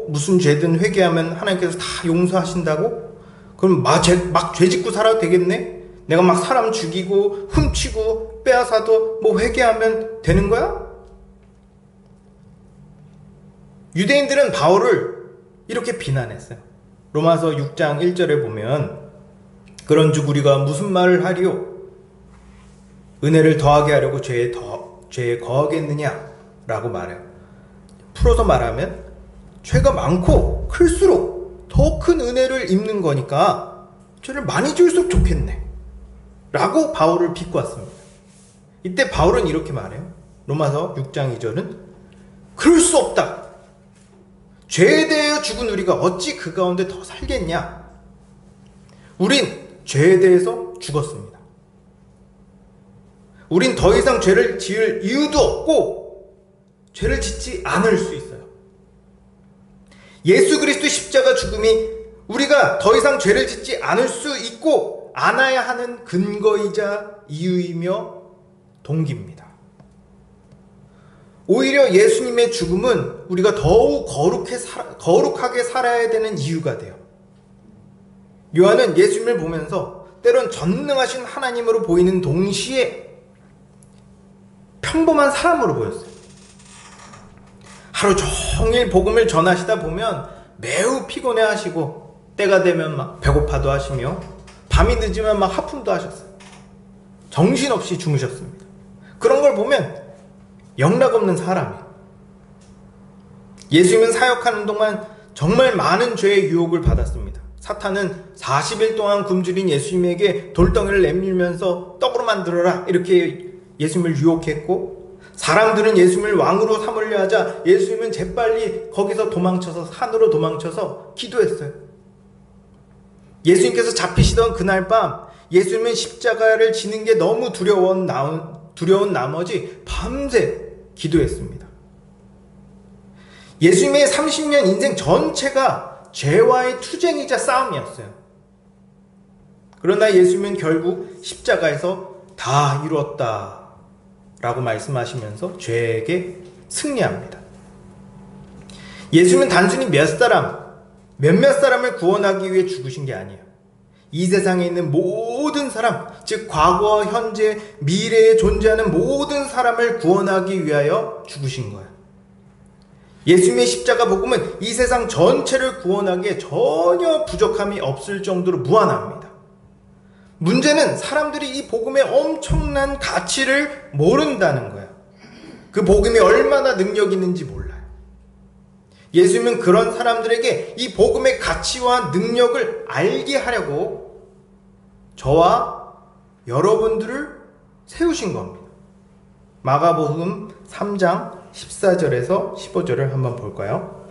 무슨 죄든 회개하면 하나님께서 다 용서하신다고? 그럼 막 죄 짓고 살아도 되겠네? 내가 막 사람 죽이고 훔치고 빼앗아도 뭐 회개하면 되는 거야? 유대인들은 바울을 이렇게 비난했어요. 로마서 6장 1절에 보면 그런즉 우리가 무슨 말을 하리요? 은혜를 더하게 하려고 죄에 거하겠느냐? 라고 말해요. 풀어서 말하면 죄가 많고 클수록 더 큰 은혜를 입는 거니까 죄를 많이 지을수록 좋겠네. 라고 바울을 비꼬았습니다. 이때 바울은 이렇게 말해요. 로마서 6장 2절은 그럴 수 없다. 죄에 대하여 죽은 우리가 어찌 그 가운데 더 살겠냐. 우린 죄에 대해서 죽었습니다. 우린 더 이상 죄를 지을 이유도 없고 죄를 짓지 않을 수 있어요. 예수 그리스도의 십자가 죽음이 우리가 더 이상 죄를 짓지 않을 수 있고 않아야 하는 근거이자 이유이며 동기입니다. 오히려 예수님의 죽음은 우리가 더욱 거룩하게 살아야 되는 이유가 돼요. 요한은 예수님을 보면서 때론 전능하신 하나님으로 보이는 동시에 평범한 사람으로 보였어요. 하루 종일 복음을 전하시다 보면 매우 피곤해 하시고 때가 되면 막 배고파도 하시며 밤이 늦으면 막 하품도 하셨어요. 정신없이 주무셨습니다. 그런 걸 보면 영락없는 사람이에요. 예수님은 사역하는 동안 정말 많은 죄의 유혹을 받았습니다. 사탄은 40일 동안 굶주린 예수님에게 돌덩이를 내밀면서 떡으로 만들어라 이렇게 예수님을 유혹했고, 사람들은 예수님을 왕으로 삼으려 하자 예수님은 재빨리 거기서 도망쳐서 산으로 도망쳐서 기도했어요. 예수님께서 잡히시던 그날 밤 예수님은 십자가를 지는 게 너무 두려운 나머지 밤새 기도했습니다. 예수님의 30년 인생 전체가 죄와의 투쟁이자 싸움이었어요. 그러나 예수님은 결국 십자가에서 다 이루었다 라고 말씀하시면서 죄에게 승리합니다. 예수님은 단순히 몇몇 사람을 구원하기 위해 죽으신 게 아니에요. 이 세상에 있는 모든 사람, 즉 과거, 현재, 미래에 존재하는 모든 사람을 구원하기 위하여 죽으신 거예요. 예수님의 십자가 복음은 이 세상 전체를 구원하기에 전혀 부족함이 없을 정도로 무한합니다. 문제는 사람들이 이 복음의 엄청난 가치를 모른다는 거예요. 그 복음이 얼마나 능력 있는지 몰라요. 예수님은 그런 사람들에게 이 복음의 가치와 능력을 알게 하려고 저와 여러분들을 세우신 겁니다. 마가복음 3장 14절에서 15절을 한번 볼까요?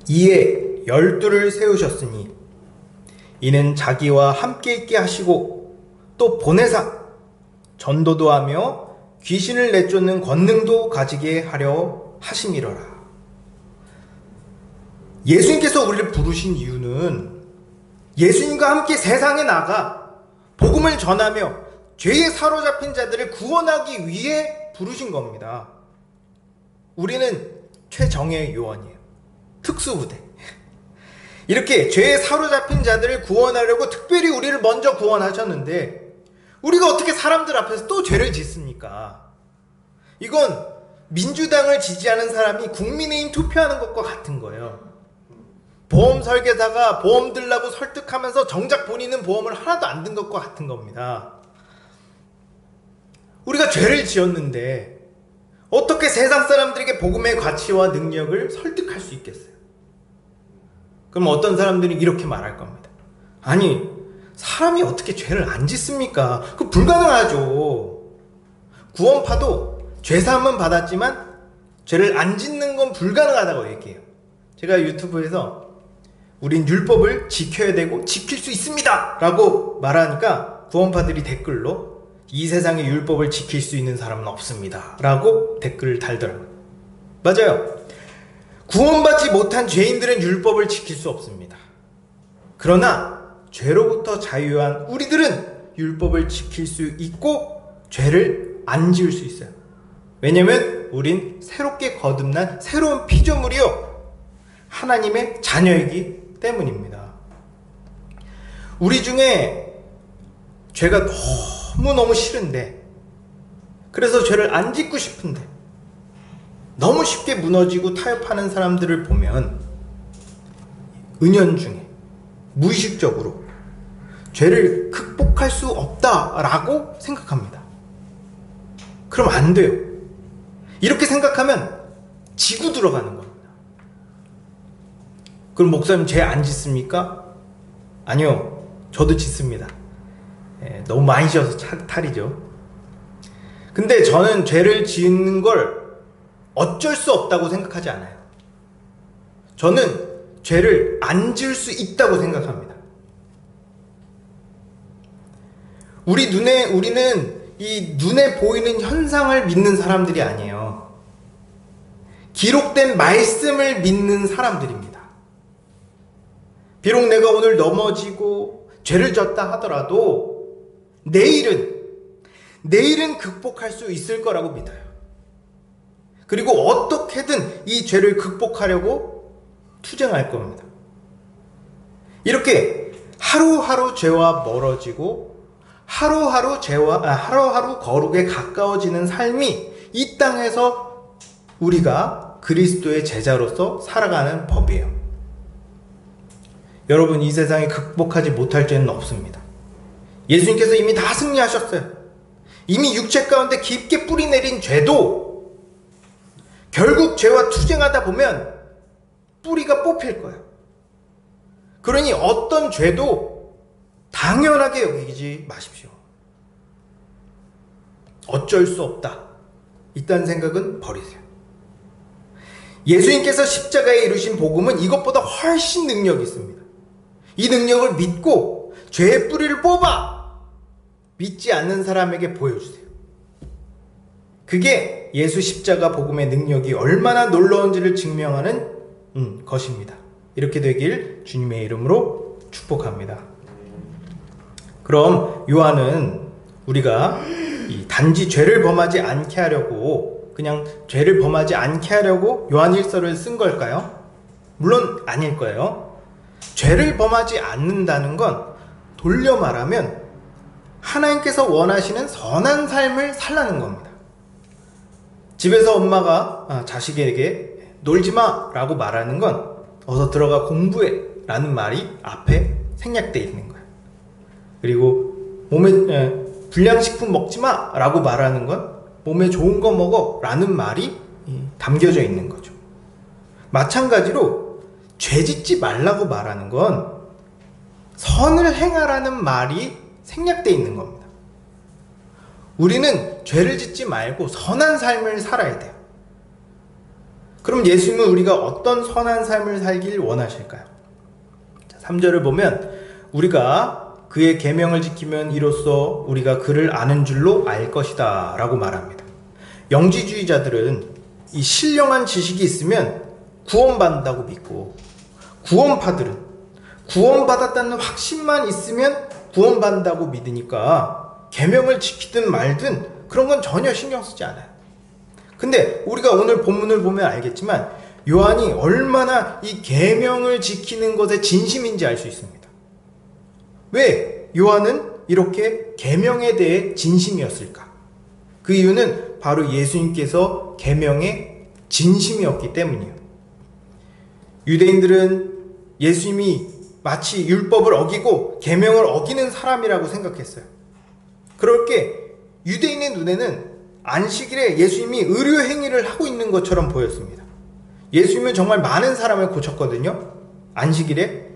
이에 12를 세우셨으니 이는 자기와 함께 있게 하시고 또 보내사 전도도 하며 귀신을 내쫓는 권능도 가지게 하려 하심이로라. 예수님께서 우리를 부르신 이유는 예수님과 함께 세상에 나가 복음을 전하며 죄에 사로잡힌 자들을 구원하기 위해 부르신 겁니다. 우리는 최정예의 요원이에요. 특수부대. 이렇게 죄에 사로잡힌 자들을 구원하려고 특별히 우리를 먼저 구원하셨는데 우리가 어떻게 사람들 앞에서 또 죄를 짓습니까? 이건 민주당을 지지하는 사람이 국민의힘 투표하는 것과 같은 거예요. 보험 설계사가 보험 들라고 설득하면서 정작 본인은 보험을 하나도 안 든 것과 같은 겁니다. 우리가 죄를 지었는데 어떻게 세상 사람들에게 복음의 가치와 능력을 설득할 수 있겠어요? 그럼 어떤 사람들이 이렇게 말할 겁니다. 아니, 사람이 어떻게 죄를 안 짓습니까? 그거 불가능하죠. 구원파도 죄사함은 받았지만 죄를 안 짓는 건 불가능하다고 얘기해요. 제가 유튜브에서 우린 율법을 지켜야 되고 지킬 수 있습니다 라고 말하니까 구원파들이 댓글로 이 세상에 율법을 지킬 수 있는 사람은 없습니다 라고 댓글을 달더라고요. 맞아요. 구원받지 못한 죄인들은 율법을 지킬 수 없습니다. 그러나 죄로부터 자유한 우리들은 율법을 지킬 수 있고 죄를 안 지을 수 있어요. 왜냐면 우린 새롭게 거듭난 새로운 피조물이요 하나님의 자녀이기 때문입니다. 우리 중에 죄가 너무너무 싫은데, 그래서 죄를 안 짓고 싶은데 너무 쉽게 무너지고 타협하는 사람들을 보면 은연중에 무의식적으로 죄를 극복할 수 없다라고 생각합니다. 그럼 안 돼요. 이렇게 생각하면 지고 들어가는 겁니다. 그럼 목사님 죄 안 짓습니까? 아니요, 저도 짓습니다. 너무 많이 지어서 탈이죠. 근데 저는 죄를 지은 걸 어쩔 수 없다고 생각하지 않아요. 저는 죄를 안 지을 수 있다고 생각합니다. 우리는 이 눈에 보이는 현상을 믿는 사람들이 아니에요. 기록된 말씀을 믿는 사람들입니다. 비록 내가 오늘 넘어지고 죄를 졌다 하더라도 내일은 극복할 수 있을 거라고 믿어요. 그리고 어떻게든 이 죄를 극복하려고 투쟁할 겁니다. 이렇게 하루하루 죄와 멀어지고 하루하루 거룩에 가까워지는 삶이 이 땅에서 우리가 그리스도의 제자로서 살아가는 법이에요. 여러분, 이 세상에 극복하지 못할 죄는 없습니다. 예수님께서 이미 다 승리하셨어요. 이미 육체 가운데 깊게 뿌리 내린 죄도 결국 죄와 투쟁하다 보면 뿌리가 뽑힐 거예요. 그러니 어떤 죄도 당연하게 여기지 마십시오. 어쩔 수 없다. 이딴 생각은 버리세요. 예수님께서 십자가에 이루신 복음은 이것보다 훨씬 능력이 있습니다. 이 능력을 믿고 죄의 뿌리를 뽑아 믿지 않는 사람에게 보여주세요. 그게 예수 십자가 복음의 능력이 얼마나 놀라운지를 증명하는 것입니다. 이렇게 되길 주님의 이름으로 축복합니다. 그럼 요한은 우리가 단지 죄를 범하지 않게 하려고 요한일서를 쓴 걸까요? 물론 아닐 거예요. 죄를 범하지 않는다는 건 돌려 말하면 하나님께서 원하시는 선한 삶을 살라는 겁니다. 집에서 엄마가 자식에게 놀지마 라고 말하는 건 어서 들어가 공부해 라는 말이 앞에 생략되어 있는 거예요. 그리고 몸에 불량식품 먹지마 라고 말하는 건 몸에 좋은 거 먹어 라는 말이 담겨져 있는 거죠. 마찬가지로 죄 짓지 말라고 말하는 건 선을 행하라는 말이 생략되어 있는 겁니다. 우리는 죄를 짓지 말고 선한 삶을 살아야 돼요. 그럼 예수님은 우리가 어떤 선한 삶을 살길 원하실까요? 3절을 보면 우리가 그의 계명을 지키면 이로써 우리가 그를 아는 줄로 알 것이다 라고 말합니다. 영지주의자들은 이 신령한 지식이 있으면 구원받는다고 믿고, 구원파들은 구원받았다는 확신만 있으면 구원받는다고 믿으니까 계명을 지키든 말든 그런 건 전혀 신경 쓰지 않아요. 근데 우리가 오늘 본문을 보면 알겠지만 요한이 얼마나 이 계명을 지키는 것에 진심인지 알 수 있습니다. 왜 요한은 이렇게 계명에 대해 진심이었을까? 그 이유는 바로 예수님께서 계명의 진심이었기 때문이에요. 유대인들은 예수님이 마치 율법을 어기고 계명을 어기는 사람이라고 생각했어요. 그렇게 유대인의 눈에는 안식일에 예수님이 의료 행위를 하고 있는 것처럼 보였습니다. 예수님은 정말 많은 사람을 고쳤거든요. 안식일에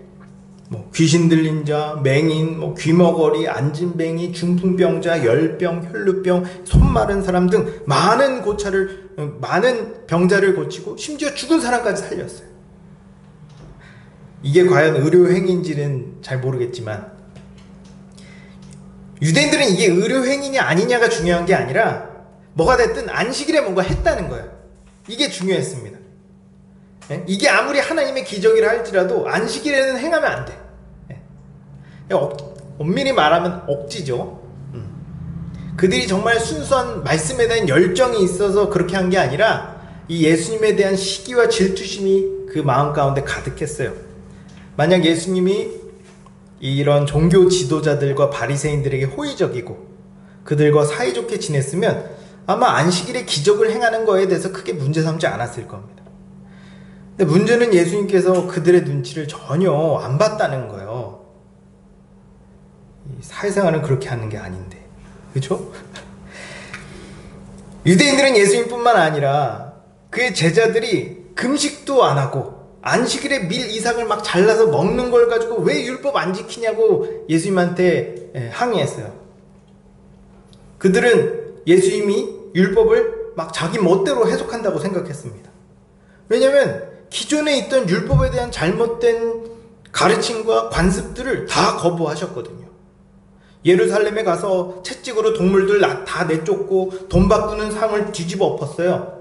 귀신 들린 자, 맹인, 귀머거리, 안진뱅이, 중풍병자, 열병, 혈루병, 손 마른 사람 등 많은 병자를 고치고 심지어 죽은 사람까지 살렸어요. 이게 과연 의료 행위인지는 잘 모르겠지만 유대인들은 이게 의료 행위냐 아니냐가 중요한 게 아니라 뭐가 됐든 안식일에 뭔가 했다는 거예요. 이게 중요했습니다. 이게 아무리 하나님의 기적이라 할지라도 안식일에는 행하면 안 돼. 엄밀히 말하면 억지죠. 그들이 정말 순수한 말씀에 대한 열정이 있어서 그렇게 한 게 아니라 이 예수님에 대한 시기와 질투심이 그 마음 가운데 가득했어요. 만약 예수님이 이런 종교 지도자들과 바리새인들에게 호의적이고 그들과 사이좋게 지냈으면 아마 안식일에 기적을 행하는 거에 대해서 크게 문제 삼지 않았을 겁니다. 근데 문제는 예수님께서 그들의 눈치를 전혀 안 봤다는 거예요. 사회생활은 그렇게 하는 게 아닌데, 그렇죠? 유대인들은 예수님뿐만 아니라 그의 제자들이 금식도 안 하고 안식일에 밀 이삭을 막 잘라서 먹는 걸 가지고 왜 율법 안 지키냐고 예수님한테 항의했어요. 그들은 예수님이 율법을 막 자기 멋대로 해석한다고 생각했습니다. 왜냐하면 기존에 있던 율법에 대한 잘못된 가르침과 관습들을 다 거부하셨거든요. 예루살렘에 가서 채찍으로 동물들 다 내쫓고 돈 바꾸는 상을 뒤집어 엎었어요.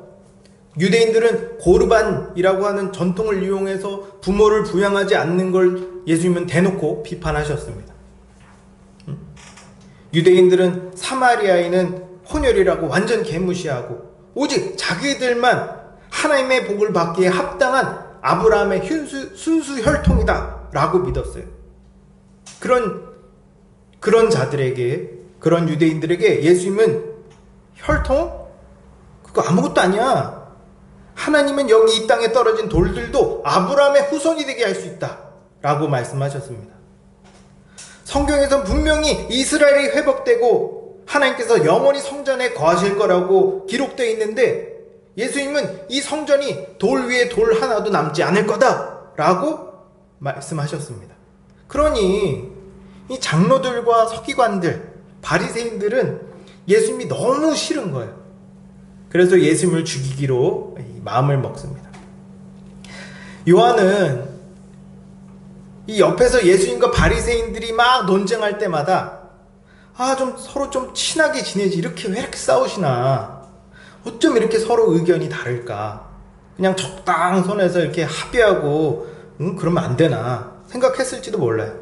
유대인들은 고르반이라고 하는 전통을 이용해서 부모를 부양하지 않는 걸 예수님은 대놓고 비판하셨습니다. 유대인들은 사마리아인은 혼혈이라고 완전 개무시하고 오직 자기들만 하나님의 복을 받기에 합당한 아브라함의 순수 혈통이다 라고 믿었어요. 그런 자들에게, 그런 유대인들에게 예수님은 혈통? 그거 아무것도 아니야. 하나님은 여기 이 땅에 떨어진 돌들도 아브라함의 후손이 되게 할 수 있다 라고 말씀하셨습니다. 성경에서 분명히 이스라엘이 회복되고 하나님께서 영원히 성전에 거하실 거라고 기록되어 있는데 예수님은 이 성전이 돌 위에 돌 하나도 남지 않을 거다 라고 말씀하셨습니다. 그러니 이 장로들과 서기관들, 바리새인들은 예수님이 너무 싫은 거예요. 그래서 예수님을 죽이기로 마음을 먹습니다. 요한은 이 옆에서 예수님과 바리새인들이 막 논쟁할 때마다 서로 좀 친하게 지내지 이렇게 왜 이렇게 싸우시나, 어쩜 이렇게 서로 의견이 다를까, 그냥 적당선에서 이렇게 합의하고 그러면 안 되나 생각했을지도 몰라요.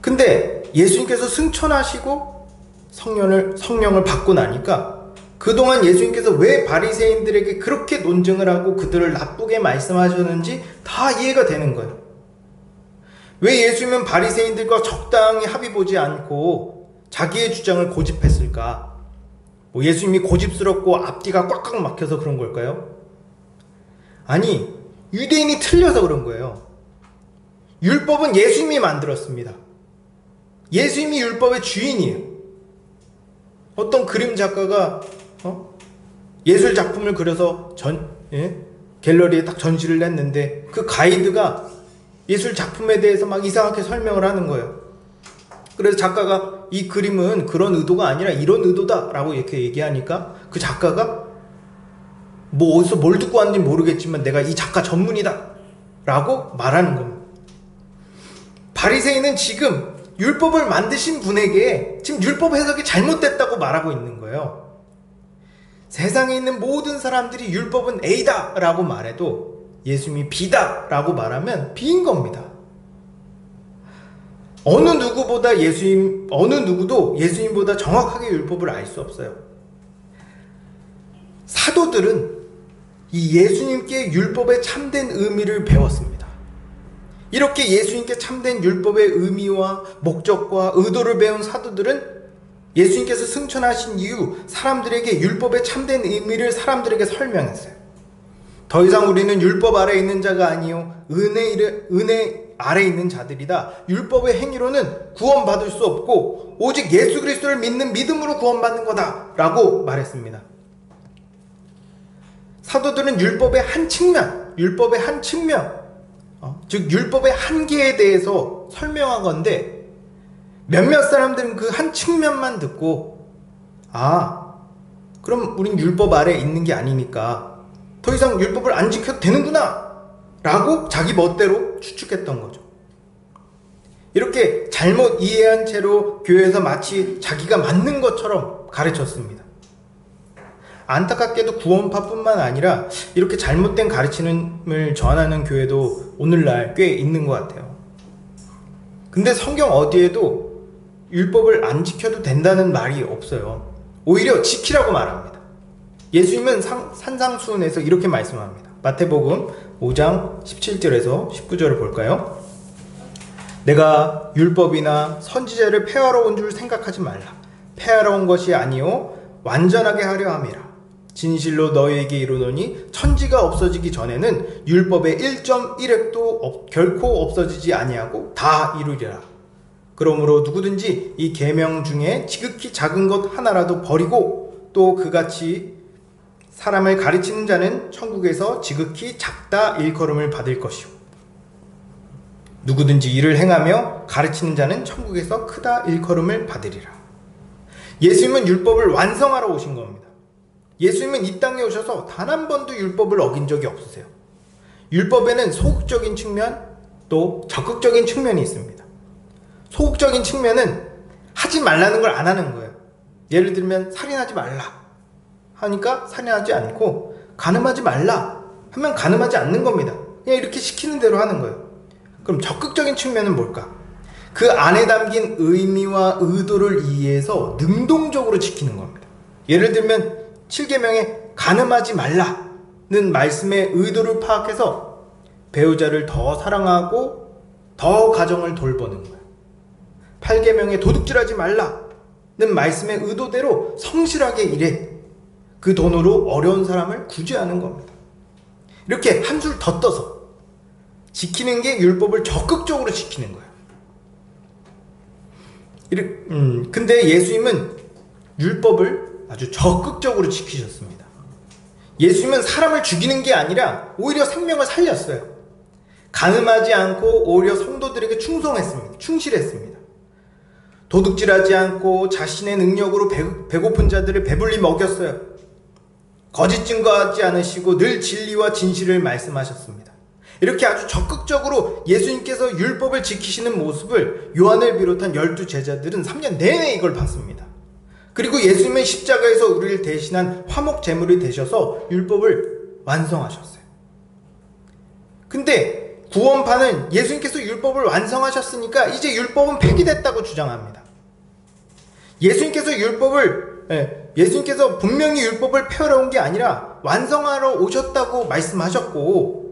근데 예수님께서 승천하시고 성령을 받고 나니까 그동안 예수님께서 왜 바리새인들에게 그렇게 논쟁을 하고 그들을 나쁘게 말씀하셨는지 다 이해가 되는 거예요. 왜 예수님은 바리새인들과 적당히 합의 보지 않고 자기의 주장을 고집했을까? 예수님이 고집스럽고 앞뒤가 꽉꽉 막혀서 그런 걸까요? 아니, 유대인이 틀려서 그런 거예요. 율법은 예수님이 만들었습니다. 예수님이 율법의 주인이에요. 어떤 그림 작가가 예술 작품을 그려서 갤러리에 딱 전시를 냈는데 그 가이드가 예술 작품에 대해서 막 이상하게 설명을 하는 거예요. 그래서 작가가 이 그림은 그런 의도가 아니라 이런 의도다 라고 이렇게 얘기하니까 그 작가가 어디서 뭘 듣고 왔는지 모르겠지만 내가 이 작가 전문이다 라고 말하는 겁니다. 바리새인은 지금 율법을 만드신 분에게 지금 율법 해석이 잘못됐다고 말하고 있는 거예요. 세상에 있는 모든 사람들이 율법은 A다 라고 말해도 예수님이 B다 라고 말하면 B인 겁니다. 어느 누구도 예수님보다 정확하게 율법을 알 수 없어요. 사도들은 이 예수님께 율법의 참된 의미를 배웠습니다. 이렇게 예수님께 참된 율법의 의미와 목적과 의도를 배운 사도들은 예수님께서 승천하신 이후 사람들에게 율법의 참된 의미를 사람들에게 설명했어요. 더 이상 우리는 율법 아래에 있는 자가 아니요 은혜 아래에 있는 자들이다. 율법의 행위로는 구원받을 수 없고 오직 예수 그리스도를 믿는 믿음으로 구원받는 거다 라고 말했습니다. 사도들은 율법의 한 측면, 즉 율법의 한계에 대해서 설명한 건데 몇몇 사람들은 그 한 측면만 듣고 그럼 우린 율법 아래에 있는 게 아니니까 더 이상 율법을 안 지켜도 되는구나 라고 자기 멋대로 추측했던 거죠. 이렇게 잘못 이해한 채로 교회에서 마치 자기가 맞는 것처럼 가르쳤습니다. 안타깝게도 구원파뿐만 아니라 이렇게 잘못된 가르침을 전하는 교회도 오늘날 꽤 있는 것 같아요. 근데 성경 어디에도 율법을 안 지켜도 된다는 말이 없어요. 오히려 지키라고 말합니다. 예수님은 산상수훈에서 이렇게 말씀합니다. 마태복음 5장 17절에서 19절을 볼까요? 내가 율법이나 선지자를 폐하러 온 줄 생각하지 말라. 폐하러 온 것이 아니요 완전하게 하려 함이라. 진실로 너희에게 이르노니 천지가 없어지기 전에는 율법의 1.1획도 결코 없어지지 아니하고 다 이루리라. 그러므로 누구든지 이 계명 중에 지극히 작은 것 하나라도 버리고 또 그같이 사람을 가르치는 자는 천국에서 지극히 작다 일컬음을 받을 것이요 누구든지 이를 행하며 가르치는 자는 천국에서 크다 일컬음을 받으리라. 예수님은 율법을 완성하러 오신 겁니다. 예수님은 이 땅에 오셔서 단 한 번도 율법을 어긴 적이 없으세요. 율법에는 소극적인 측면 또 적극적인 측면이 있습니다. 소극적인 측면은 하지 말라는 걸 안 하는 거예요. 예를 들면 살인하지 말라 하니까 살인하지 않고, 간음하지 말라 하면 간음하지 않는 겁니다. 그냥 이렇게 시키는 대로 하는 거예요. 그럼 적극적인 측면은 뭘까? 그 안에 담긴 의미와 의도를 이해해서 능동적으로 지키는 겁니다. 예를 들면 7계명에 간음하지 말라는 말씀의 의도를 파악해서 배우자를 더 사랑하고 더 가정을 돌보는 거예요. 8계명에 도둑질하지 말라는 말씀의 의도대로 성실하게 일해 그 돈으로 어려운 사람을 구제하는 겁니다. 이렇게 한술 더 떠서 지키는 게 율법을 적극적으로 지키는 거예요. 근데 예수님은 율법을 아주 적극적으로 지키셨습니다. 예수님은 사람을 죽이는 게 아니라 오히려 생명을 살렸어요. 간음하지 않고 오히려 성도들에게 충실했습니다. 도둑질하지 않고 자신의 능력으로 배고픈 자들을 배불리 먹였어요. 거짓 증거하지 않으시고 늘 진리와 진실을 말씀하셨습니다. 이렇게 아주 적극적으로 예수님께서 율법을 지키시는 모습을 요한을 비롯한 12 제자들은 3년 내내 이걸 봤습니다. 그리고 예수님은 십자가에서 우리를 대신한 화목 제물이 되셔서 율법을 완성하셨어요. 근데 구원파는 예수님께서 율법을 완성하셨으니까 이제 율법은 폐기됐다고 주장합니다. 예수님께서 분명히 율법을 폐하러 온 게 아니라 완성하러 오셨다고 말씀하셨고,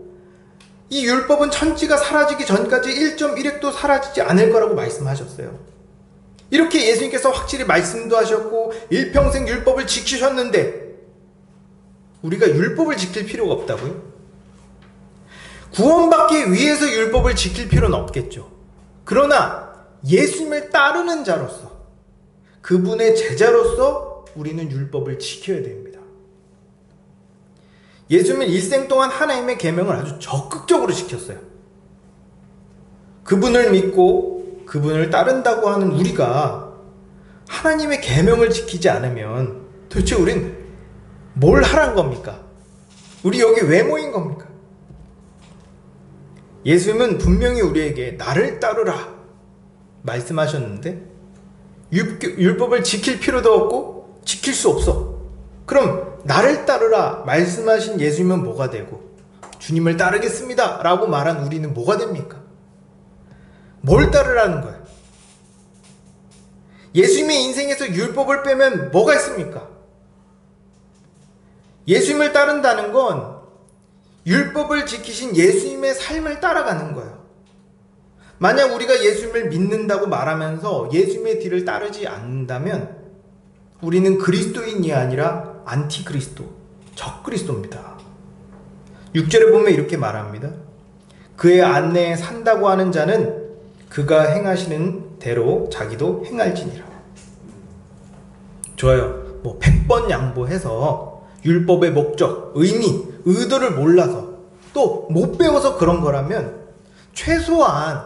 이 율법은 천지가 사라지기 전까지 1.1획도 사라지지 않을 거라고 말씀하셨어요. 이렇게 예수님께서 확실히 말씀도 하셨고 일평생 율법을 지키셨는데 우리가 율법을 지킬 필요가 없다고요? 구원받기 위해서 율법을 지킬 필요는 없겠죠. 그러나 예수님을 따르는 자로서, 그분의 제자로서 우리는 율법을 지켜야 됩니다. 예수님은 일생 동안 하나님의 계명을 아주 적극적으로 지켰어요. 그분을 믿고 그분을 따른다고 하는 우리가 하나님의 계명을 지키지 않으면 도대체 우린 뭘 하란 겁니까? 우리 여기 왜 모인 겁니까? 예수님은 분명히 우리에게 나를 따르라 말씀하셨는데 율법을 지킬 필요도 없고 지킬 수 없어. 그럼 나를 따르라 말씀하신 예수님은 뭐가 되고 주님을 따르겠습니다 라고 말한 우리는 뭐가 됩니까? 뭘 따르라는 거예요? 예수님의 인생에서 율법을 빼면 뭐가 있습니까? 예수님을 따른다는 건 율법을 지키신 예수님의 삶을 따라가는 거예요. 만약 우리가 예수님을 믿는다고 말하면서 예수님의 뒤를 따르지 않는다면 우리는 그리스도인이 아니라 안티그리스도, 적그리스도입니다. 6절에 보면 이렇게 말합니다. 그의 안내에 산다고 하는 자는 그가 행하시는 대로 자기도 행할지니라. 좋아요. 100번 양보해서 율법의 목적, 의미, 의도를 몰라서 또 못 배워서 그런 거라면 최소한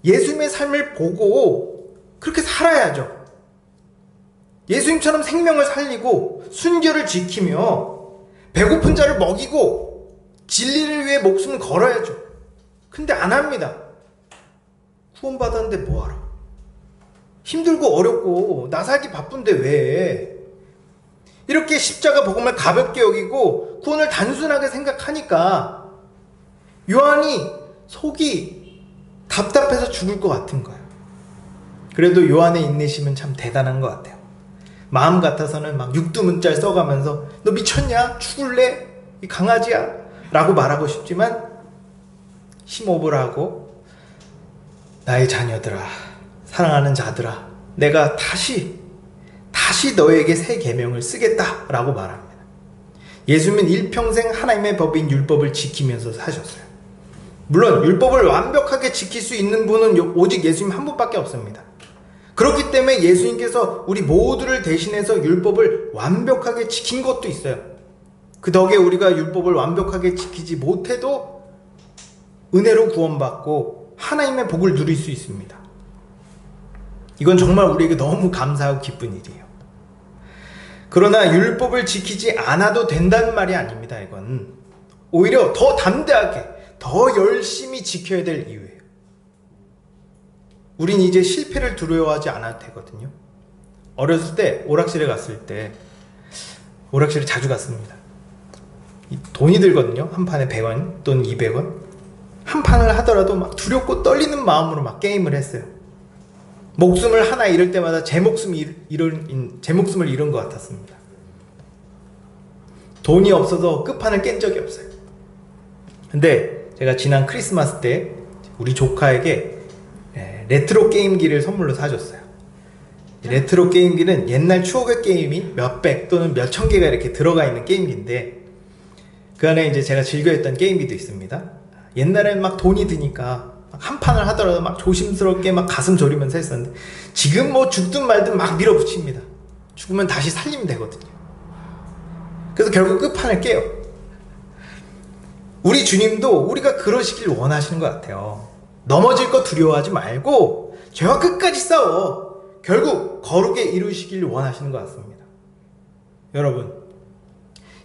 예수님의 삶을 보고 그렇게 살아야죠. 예수님처럼 생명을 살리고 순결을 지키며 배고픈 자를 먹이고 진리를 위해 목숨을 걸어야죠. 근데 안 합니다. 구원받았는데 뭐하러? 힘들고 어렵고 나 살기 바쁜데 왜? 이렇게 십자가 복음을 가볍게 여기고 구원을 단순하게 생각하니까 요한이 속이 답답해서 죽을 것 같은 거예요. 그래도 요한의 인내심은 참 대단한 것 같아요. 마음 같아서는 막 육두문자를 써가면서 너 미쳤냐? 죽을래? 이 강아지야? 라고 말하고 싶지만 심호흡을 하고 나의 자녀들아, 사랑하는 자들아, 내가 다시 너에게 새 계명을 쓰겠다 라고 말합니다. 예수님은 일평생 하나님의 법인 율법을 지키면서 사셨어요. 물론 율법을 완벽하게 지킬 수 있는 분은 오직 예수님 한 분밖에 없습니다. 그렇기 때문에 예수님께서 우리 모두를 대신해서 율법을 완벽하게 지킨 것도 있어요. 그 덕에 우리가 율법을 완벽하게 지키지 못해도 은혜로 구원받고 하나님의 복을 누릴 수 있습니다. 이건 정말 우리에게 너무 감사하고 기쁜 일이에요. 그러나 율법을 지키지 않아도 된다는 말이 아닙니다. 이건 오히려 더 담대하게, 더 열심히 지켜야 될 이유예요. 우린 이제 실패를 두려워하지 않아도 되거든요. 어렸을 때 오락실에 갔을 때, 오락실에 자주 갔습니다. 돈이 들거든요. 한 판에 100원 또는 200원. 한 판을 하더라도 막 두렵고 떨리는 마음으로 막 게임을 했어요. 목숨을 하나 잃을 때마다 제 목숨을 잃은 것 같았습니다. 돈이 없어서 끝판을 깬 적이 없어요. 근데 제가 지난 크리스마스 때 우리 조카에게 레트로 게임기를 선물로 사줬어요. 레트로 게임기는 옛날 추억의 게임이 몇백 또는 몇천 개가 이렇게 들어가 있는 게임기인데, 그 안에 이제 제가 즐겨했던 게임기도 있습니다. 옛날엔 막 돈이 드니까 한 판을 하더라도 막 조심스럽게 막 가슴 졸이면서 했었는데, 지금 뭐 죽든 말든 막 밀어붙입니다. 죽으면 다시 살리면 되거든요. 그래서 결국 끝판을 깨요. 우리 주님도 우리가 그러시길 원하시는 것 같아요. 넘어질 거 두려워하지 말고 죄와 끝까지 싸워 결국 거룩에 이루시길 원하시는 것 같습니다. 여러분,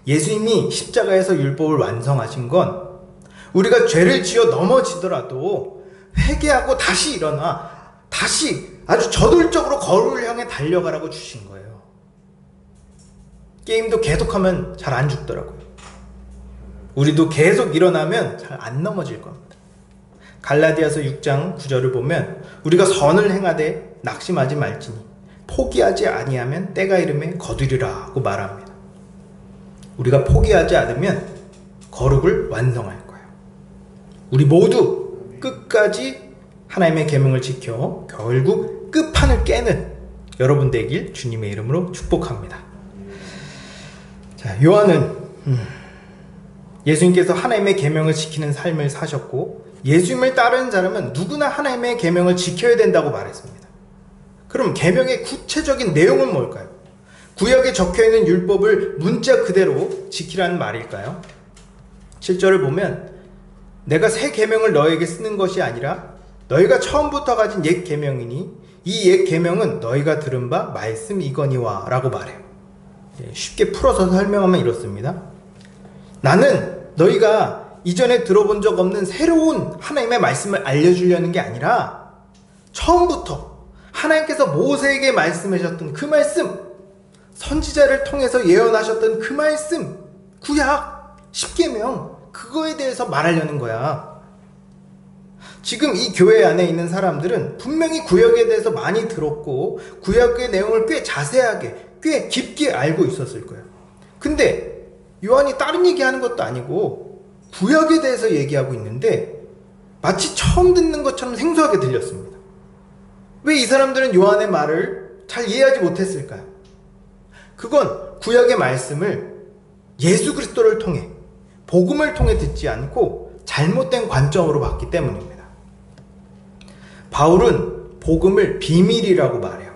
예수님이 십자가에서 율법을 완성하신 건 우리가 죄를 지어 넘어지더라도 회개하고 다시 일어나 다시 아주 저돌적으로 거룩을 향해 달려가라고 주신 거예요. 게임도 계속하면 잘 안 죽더라고요. 우리도 계속 일어나면 잘 안 넘어질 겁니다. 갈라디아서 6장 9절을 보면 우리가 선을 행하되 낙심하지 말지니 포기하지 아니하면 때가 이르매 거두리라고 말합니다. 우리가 포기하지 않으면 거룩을 완성할 거예요. 우리 모두 끝까지 하나님의 계명을 지켜 결국 끝판을 깨는 여러분 되길 주님의 이름으로 축복합니다. 자, 요한은 예수님께서 하나님의 계명을 지키는 삶을 사셨고, 예수님을 따르는 사람은 누구나 하나님의 계명을 지켜야 된다고 말했습니다. 그럼 계명의 구체적인 내용은 뭘까요? 구약에 적혀있는 율법을 문자 그대로 지키라는 말일까요? 7절을 보면 내가 새 계명을 너에게 쓰는 것이 아니라 너희가 처음부터 가진 옛 계명이니 이 옛 계명은 너희가 들은 바 말씀이거니와 라고 말해요. 쉽게 풀어서 설명하면 이렇습니다. 나는 너희가 이전에 들어본 적 없는 새로운 하나님의 말씀을 알려주려는 게 아니라 처음부터 하나님께서 모세에게 말씀하셨던 그 말씀, 선지자를 통해서 예언하셨던 그 말씀, 구약, 십계명, 그거에 대해서 말하려는 거야. 지금 이 교회 안에 있는 사람들은 분명히 구약에 대해서 많이 들었고 구약의 내용을 꽤 자세하게, 꽤 깊게 알고 있었을 거예요. 근데 요한이 다른 얘기하는 것도 아니고 구약에 대해서 얘기하고 있는데 마치 처음 듣는 것처럼 생소하게 들렸습니다. 왜 이 사람들은 요한의 말을 잘 이해하지 못했을까요? 그건 구약의 말씀을 예수 그리스도를 통해, 복음을 통해 듣지 않고 잘못된 관점으로 봤기 때문입니다. 바울은 복음을 비밀이라고 말해요.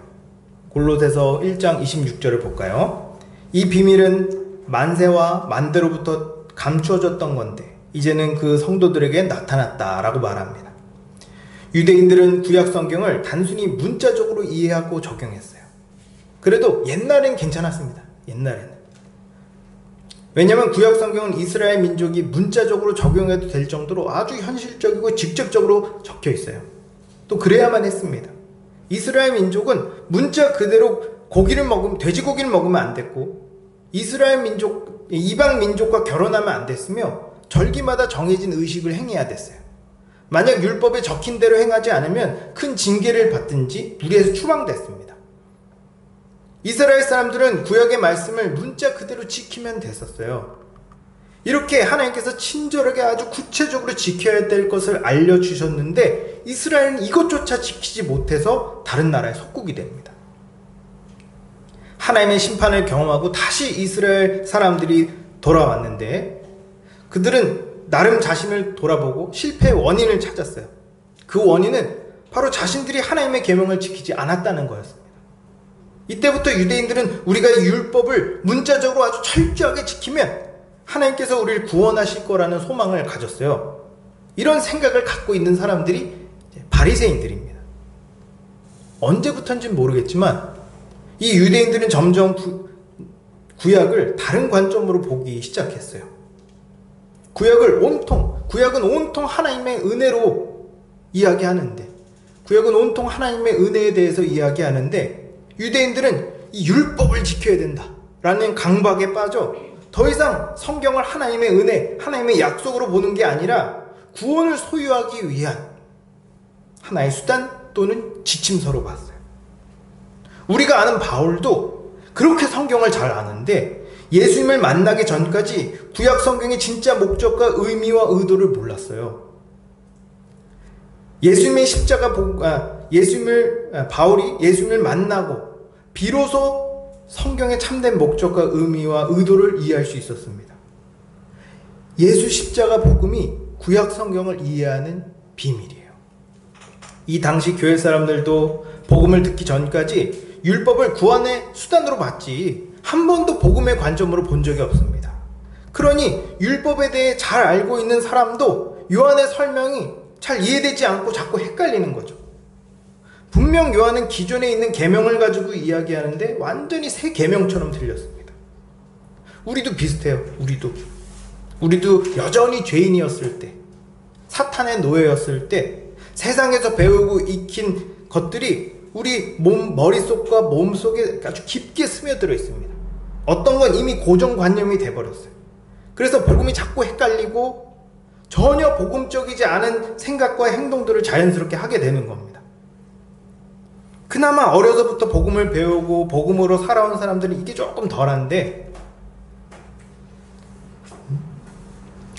골로새서 1장 26절을 볼까요? 이 비밀은 만세와 만대로부터 감추어졌던 건데 이제는 그 성도들에게 나타났다라고 말합니다. 유대인들은 구약 성경을 단순히 문자적으로 이해하고 적용했어요. 그래도 옛날엔 괜찮았습니다. 옛날에는. 왜냐하면 구약 성경은 이스라엘 민족이 문자적으로 적용해도 될 정도로 아주 현실적이고 직접적으로 적혀 있어요. 또 그래야만 했습니다. 이스라엘 민족은 문자 그대로 돼지고기를 먹으면 안 됐고, 이스라엘 민족, 이방 민족과 결혼하면 안 됐으며, 절기마다 정해진 의식을 행해야 됐어요. 만약 율법에 적힌 대로 행하지 않으면 큰 징계를 받든지 무리에서 추방됐습니다. 이스라엘 사람들은 구약의 말씀을 문자 그대로 지키면 됐었어요. 이렇게 하나님께서 친절하게 아주 구체적으로 지켜야 될 것을 알려주셨는데 이스라엘은 이것조차 지키지 못해서 다른 나라의 속국이 됩니다. 하나님의 심판을 경험하고 다시 이스라엘 사람들이 돌아왔는데 그들은 나름 자신을 돌아보고 실패의 원인을 찾았어요. 그 원인은 바로 자신들이 하나님의 계명을 지키지 않았다는 거였습니다. 이때부터 유대인들은 우리가 이 율법을 문자적으로 아주 철저하게 지키면 하나님께서 우리를 구원하실 거라는 소망을 가졌어요. 이런 생각을 갖고 있는 사람들이 바리새인들입니다. 언제부터인지는 모르겠지만 이 유대인들은 점점 구약을 다른 관점으로 보기 시작했어요. 구약은 온통 하나님의 은혜로 이야기하는데, 구약은 온통 하나님의 은혜에 대해서 이야기하는데, 유대인들은 이 율법을 지켜야 된다라는 강박에 빠져 더 이상 성경을 하나님의 은혜, 하나님의 약속으로 보는 게 아니라 구원을 소유하기 위한 하나의 수단 또는 지침서로 봤어요. 우리가 아는 바울도 그렇게 성경을 잘 아는데 예수님을 만나기 전까지 구약 성경의 진짜 목적과 의미와 의도를 몰랐어요. 바울이 예수님을 만나고 비로소 성경의 참된 목적과 의미와 의도를 이해할 수 있었습니다. 예수 십자가 복음이 구약 성경을 이해하는 비밀이에요. 이 당시 교회 사람들도 복음을 듣기 전까지 율법을 구원의 수단으로 봤지 한 번도 복음의 관점으로 본 적이 없습니다. 그러니 율법에 대해 잘 알고 있는 사람도 요한의 설명이 잘 이해되지 않고 자꾸 헷갈리는 거죠. 분명 요한은 기존에 있는 계명을 가지고 이야기하는데 완전히 새 계명처럼 들렸습니다. 우리도 비슷해요. 우리도 여전히 죄인이었을 때, 사탄의 노예였을 때 세상에서 배우고 익힌 것들이 우리 머릿속과 몸속에 아주 깊게 스며들어 있습니다. 어떤 건 이미 고정관념이 돼버렸어요. 그래서 복음이 자꾸 헷갈리고 전혀 복음적이지 않은 생각과 행동들을 자연스럽게 하게 되는 겁니다. 그나마 어려서부터 복음을 배우고 복음으로 살아온 사람들은 이게 조금 덜한데,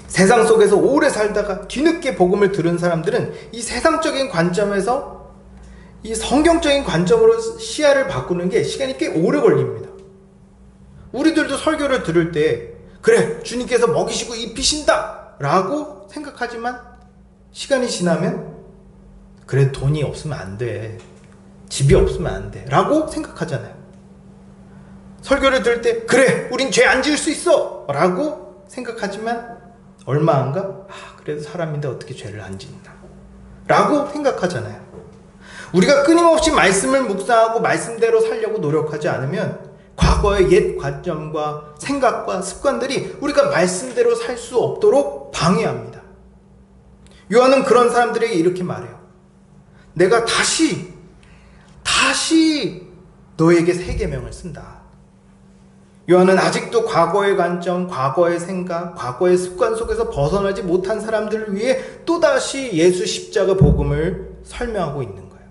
세상 속에서 오래 살다가 뒤늦게 복음을 들은 사람들은 이 세상적인 관점에서 이 성경적인 관점으로 시야를 바꾸는 게 시간이 꽤 오래 걸립니다. 우리들도 설교를 들을 때 그래, 주님께서 먹이시고 입히신다 라고 생각하지만 시간이 지나면 그래, 돈이 없으면 안 돼, 집이 없으면 안 돼 라고 생각하잖아요. 설교를 들을 때 그래, 우린 죄 안 지을 수 있어 라고 생각하지만 얼마 안 가? 그래도 사람인데 어떻게 죄를 안 짓나 라고 생각하잖아요. 우리가 끊임없이 말씀을 묵상하고 말씀대로 살려고 노력하지 않으면 과거의 옛 관점과 생각과 습관들이 우리가 말씀대로 살 수 없도록 방해합니다. 요한은 그런 사람들에게 이렇게 말해요. 내가 다시 너에게 새 계명을 쓴다. 요한은 아직도 과거의 관점, 과거의 생각, 과거의 습관 속에서 벗어나지 못한 사람들을 위해 또다시 예수 십자가 복음을 설명하고 있는 거예요.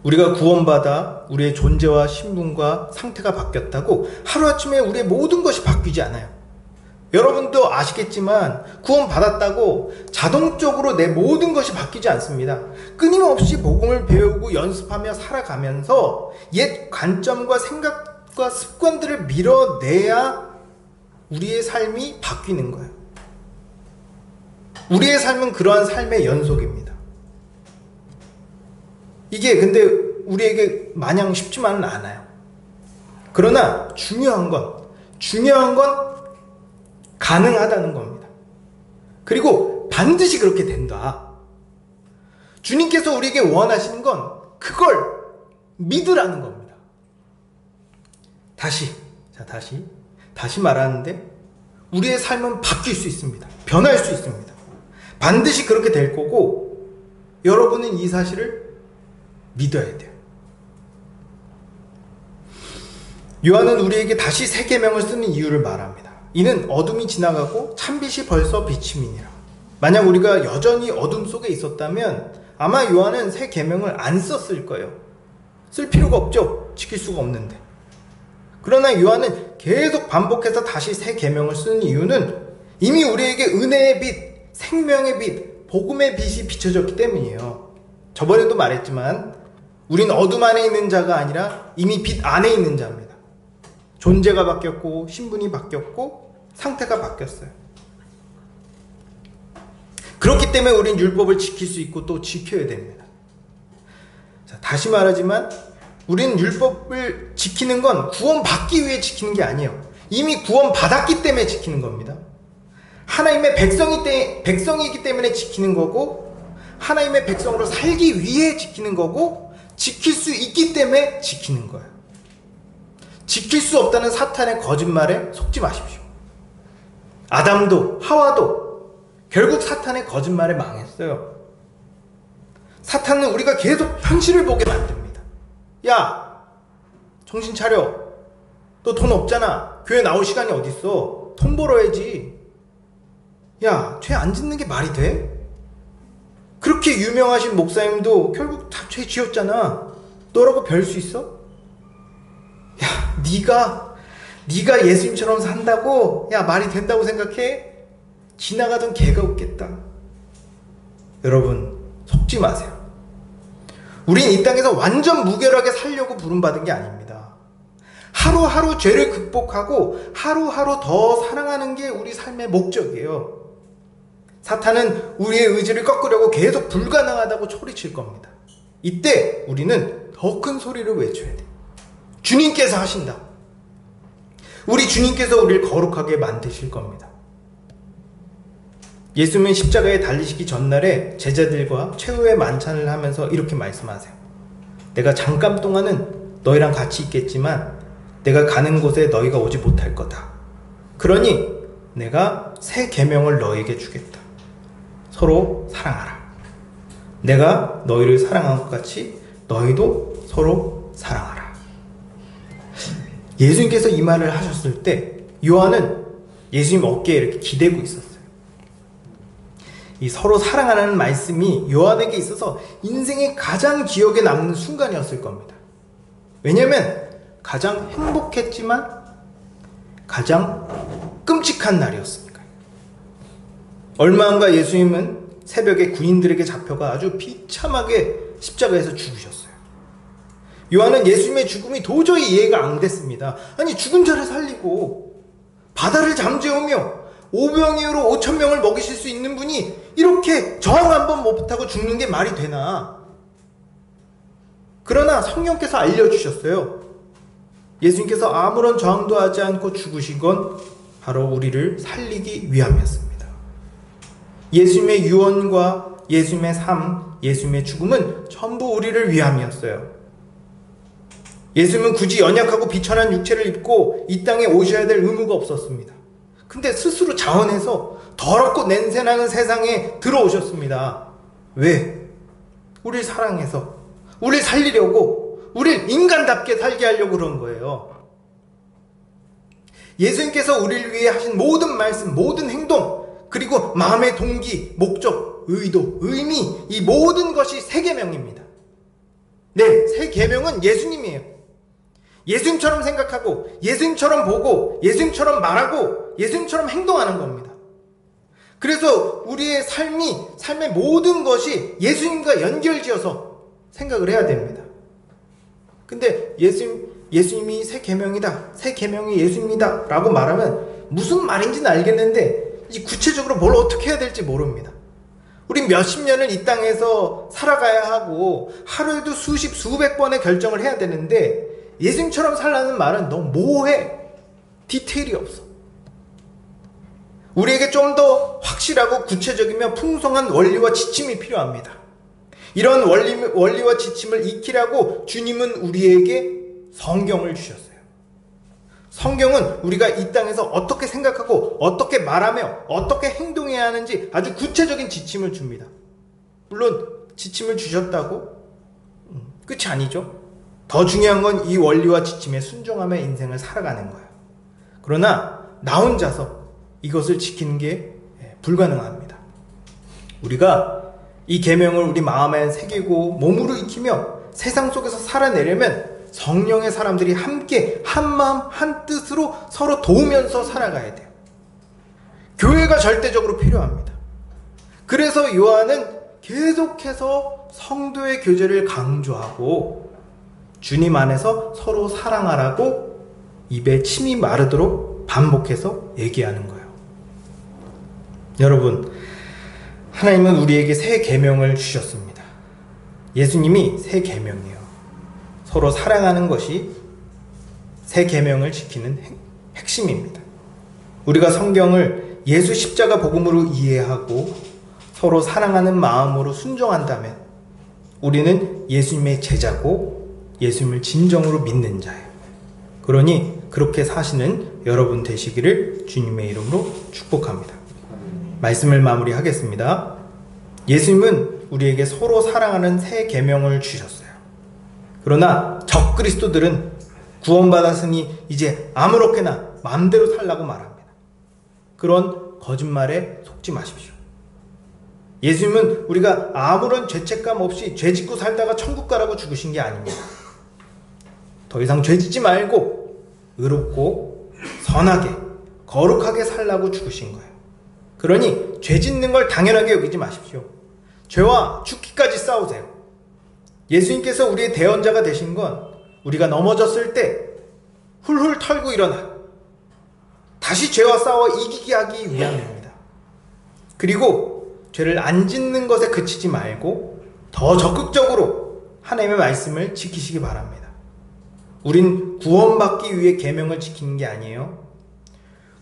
우리가 구원받아 우리의 존재와 신분과 상태가 바뀌었다고 하루아침에 우리의 모든 것이 바뀌지 않아요. 여러분도 아시겠지만 구원받았다고 자동적으로 내 모든 것이 바뀌지 않습니다. 끊임없이 복음을 배우고 연습하며 살아가면서 옛 관점과 생각과 습관들을 밀어내야 우리의 삶이 바뀌는 거예요. 우리의 삶은 그러한 삶의 연속입니다. 이게 근데 우리에게 마냥 쉽지만은 않아요. 그러나 중요한 건 가능하다는 겁니다. 그리고 반드시 그렇게 된다. 주님께서 우리에게 원하시는 건 그걸 믿으라는 겁니다. 다시 말하는데 우리의 삶은 바뀔 수 있습니다. 변할 수 있습니다. 반드시 그렇게 될 거고 여러분은 이 사실을 믿어야 돼요. 요한은 우리에게 다시 새 계명을 쓰는 이유를 말합니다. 이는 어둠이 지나가고 참빛이 벌써 비침이니라. 만약 우리가 여전히 어둠 속에 있었다면 아마 요한은 새 계명을 안 썼을 거예요. 쓸 필요가 없죠. 지킬 수가 없는데. 그러나 요한은 계속 반복해서 다시 새 계명을 쓰는 이유는 이미 우리에게 은혜의 빛, 생명의 빛, 복음의 빛이 비춰졌기 때문이에요. 저번에도 말했지만 우린 어둠 안에 있는 자가 아니라 이미 빛 안에 있는 자입니다. 존재가 바뀌었고 신분이 바뀌었고 상태가 바뀌었어요. 그렇기 때문에 우린 율법을 지킬 수 있고 또 지켜야 됩니다. 자, 다시 말하지만 우리는 율법을 지키는 건 구원받기 위해 지키는 게 아니에요. 이미 구원받았기 때문에 지키는 겁니다. 하나님의 백성이기 때문에 지키는 거고, 하나님의 백성으로 살기 위해 지키는 거고, 지킬 수 있기 때문에 지키는 거예요. 지킬 수 없다는 사탄의 거짓말에 속지 마십시오. 아담도 하와도 결국 사탄의 거짓말에 망했어요. 사탄은 우리가 계속 현실을 보게 만듭니다. 야, 정신 차려. 너 돈 없잖아. 교회 나올 시간이 어딨어. 돈 벌어야지. 야, 죄 안 짓는 게 말이 돼? 그렇게 유명하신 목사님도 결국 다 죄 지었잖아. 너라고 별 수 있어? 야, 네가 예수님처럼 산다고? 야, 말이 된다고 생각해? 지나가던 개가 웃겠다. 여러분, 속지 마세요. 우린 이 땅에서 완전 무결하게 살려고 부름받은 게 아닙니다. 하루하루 죄를 극복하고 하루하루 더 사랑하는 게 우리 삶의 목적이에요. 사탄은 우리의 의지를 꺾으려고 계속 불가능하다고 소리칠 겁니다. 이때 우리는 더 큰 소리를 외쳐야 돼. 주님께서 하신다. 우리 주님께서 우리를 거룩하게 만드실 겁니다. 예수님은 십자가에 달리시기 전날에 제자들과 최후의 만찬을 하면서 이렇게 말씀하세요. 내가 잠깐 동안은 너희랑 같이 있겠지만 내가 가는 곳에 너희가 오지 못할 거다. 그러니 내가 새 계명을 너희에게 주겠다. 서로 사랑하라. 내가 너희를 사랑한 것 같이 너희도 서로 사랑하라. 예수님께서 이 말을 하셨을 때 요한은 예수님 어깨에 이렇게 기대고 있었어요. 이 서로 사랑하라는 말씀이 요한에게 있어서 인생의 가장 기억에 남는 순간이었을 겁니다. 왜냐하면 가장 행복했지만 가장 끔찍한 날이었으니까요. 얼마 안가 예수님은 새벽에 군인들에게 잡혀가 아주 비참하게 십자가에서 죽으셨어요. 요한은 예수님의 죽음이 도저히 이해가 안 됐습니다. 아니, 죽은 자를 살리고 바다를 잠재우며 오병이어로 5,000명을 먹이실 수 있는 분이 이렇게 저항 한번 못하고 죽는 게 말이 되나? 그러나 성령께서 알려주셨어요. 예수님께서 아무런 저항도 하지 않고 죽으신 건 바로 우리를 살리기 위함이었습니다. 예수님의 유언과 예수님의 삶, 예수님의 죽음은 전부 우리를 위함이었어요. 예수님은 굳이 연약하고 비천한 육체를 입고 이 땅에 오셔야 될 의무가 없었습니다. 근데 스스로 자원해서 더럽고 냄새나는 세상에 들어오셨습니다. 왜? 우리를 사랑해서, 우리를 살리려고, 우리를 인간답게 살게 하려고 그런 거예요. 예수님께서 우리를 위해 하신 모든 말씀, 모든 행동, 그리고 마음의 동기, 목적, 의도, 의미, 이 모든 것이 새 계명입니다. 네, 새 계명은 예수님이에요. 예수님처럼 생각하고, 예수님처럼 보고, 예수님처럼 말하고, 예수님처럼 행동하는 겁니다. 그래서 우리의 삶의 모든 것이 예수님과 연결지어서 생각을 해야 됩니다. 근데 예수님이 새 계명이다, 새 계명이 예수님이다 라고 말하면 무슨 말인지는 알겠는데 이 구체적으로 뭘 어떻게 해야 될지 모릅니다. 우린 몇십 년을 이 땅에서 살아가야 하고 하루에도 수십 수백 번의 결정을 해야 되는데 예수님처럼 살라는 말은 너무 모호해. 디테일이 없어. 우리에게 좀 더 확실하고 구체적이며 풍성한 원리와 지침이 필요합니다. 이런 원리와 지침을 익히라고 주님은 우리에게 성경을 주셨어요. 성경은 우리가 이 땅에서 어떻게 생각하고 어떻게 말하며 어떻게 행동해야 하는지 아주 구체적인 지침을 줍니다. 물론 지침을 주셨다고 끝이 아니죠. 더 중요한 건 이 원리와 지침에 순종하며 인생을 살아가는 거예요. 그러나 나 혼자서 이것을 지키는 게 불가능합니다. 우리가 이 계명을 우리 마음에 새기고 몸으로 익히며 세상 속에서 살아내려면 성령의 사람들이 함께 한 마음 한 뜻으로 서로 도우면서 살아가야 돼요. 교회가 절대적으로 필요합니다. 그래서 요한은 계속해서 성도의 교제를 강조하고 주님 안에서 서로 사랑하라고 입에 침이 마르도록 반복해서 얘기하는 거예요. 여러분, 하나님은 우리에게 새 계명을 주셨습니다. 예수님이 새 계명이에요. 서로 사랑하는 것이 새 계명을 지키는 핵심입니다. 우리가 성경을 예수 십자가 복음으로 이해하고 서로 사랑하는 마음으로 순종한다면 우리는 예수님의 제자고 예수님을 진정으로 믿는 자예요. 그러니 그렇게 사시는 여러분 되시기를 주님의 이름으로 축복합니다. 말씀을 마무리하겠습니다. 예수님은 우리에게 서로 사랑하는 새 계명을 주셨어요. 그러나 적그리스도들은 구원받았으니 이제 아무렇게나 마음대로 살라고 말합니다. 그런 거짓말에 속지 마십시오. 예수님은 우리가 아무런 죄책감 없이 죄 짓고 살다가 천국 가라고 죽으신 게 아닙니다. 더 이상 죄 짓지 말고 의롭고 선하게 거룩하게 살라고 죽으신 거예요. 그러니 죄 짓는 걸 당연하게 여기지 마십시오. 죄와 죽기까지 싸우세요. 예수님께서 우리의 대언자가 되신 건 우리가 넘어졌을 때 훌훌 털고 일어나 다시 죄와 싸워 이기게 하기 위함입니다. 그리고 죄를 안 짓는 것에 그치지 말고 더 적극적으로 하나님의 말씀을 지키시기 바랍니다. 우린 구원받기 위해 계명을 지키는 게 아니에요.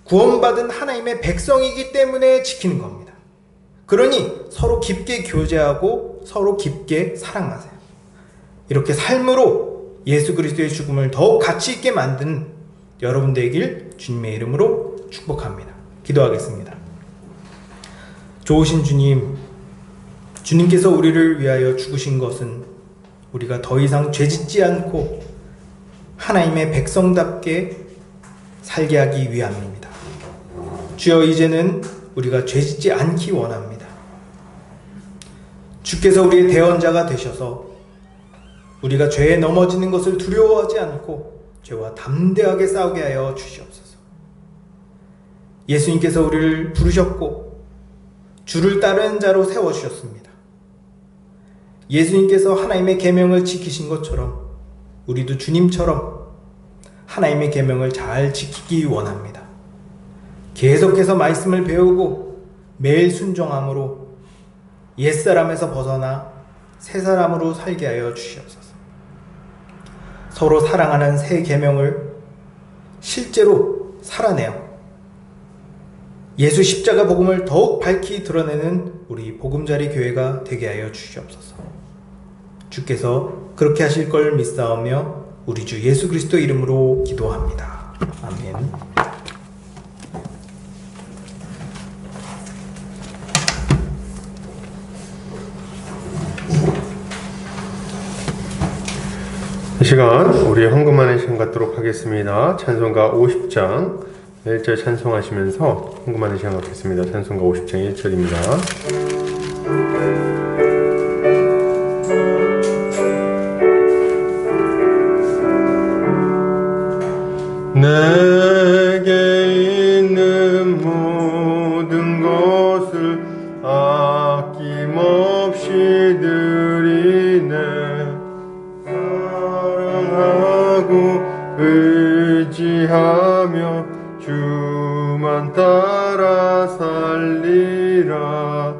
구원받은 하나님의 백성이기 때문에 지키는 겁니다. 그러니 서로 깊게 교제하고 서로 깊게 사랑하세요. 이렇게 삶으로 예수 그리스도의 죽음을 더욱 가치 있게 만든 여러분 되길 주님의 이름으로 축복합니다. 기도하겠습니다. 좋으신 주님, 주님께서 우리를 위하여 죽으신 것은 우리가 더 이상 죄짓지 않고 하나님의 백성답게 살게 하기 위함입니다. 주여, 이제는 우리가 죄짓지 않기 원합니다. 주께서 우리의 대언자가 되셔서 우리가 죄에 넘어지는 것을 두려워하지 않고 죄와 담대하게 싸우게 하여 주시옵소서. 예수님께서 우리를 부르셨고 주를 따르는 자로 세워주셨습니다. 예수님께서 하나님의 계명을 지키신 것처럼 우리도 주님처럼 하나님의 계명을 잘 지키기 원합니다. 계속해서 말씀을 배우고 매일 순종함으로 옛사람에서 벗어나 새사람으로 살게 하여 주시옵소서. 서로 사랑하는 새 계명을 실제로 살아내어 예수 십자가 복음을 더욱 밝히 드러내는 우리 보금자리 교회가 되게 하여 주시옵소서. 주께서 그렇게 하실 걸 믿사오며 우리 주 예수 그리스도 이름으로 기도합니다. 아멘. 이 시간 우리 헌금하는 시간 갖도록 하겠습니다. 찬송가 50장 1절 찬송하시면서 헌금하는 시간 갖겠습니다. 찬송가 50장 1절입니다. 내게 있는 모든 것을 아낌없이 드리네. 사랑하고 의지하며 주만 따라 살리라.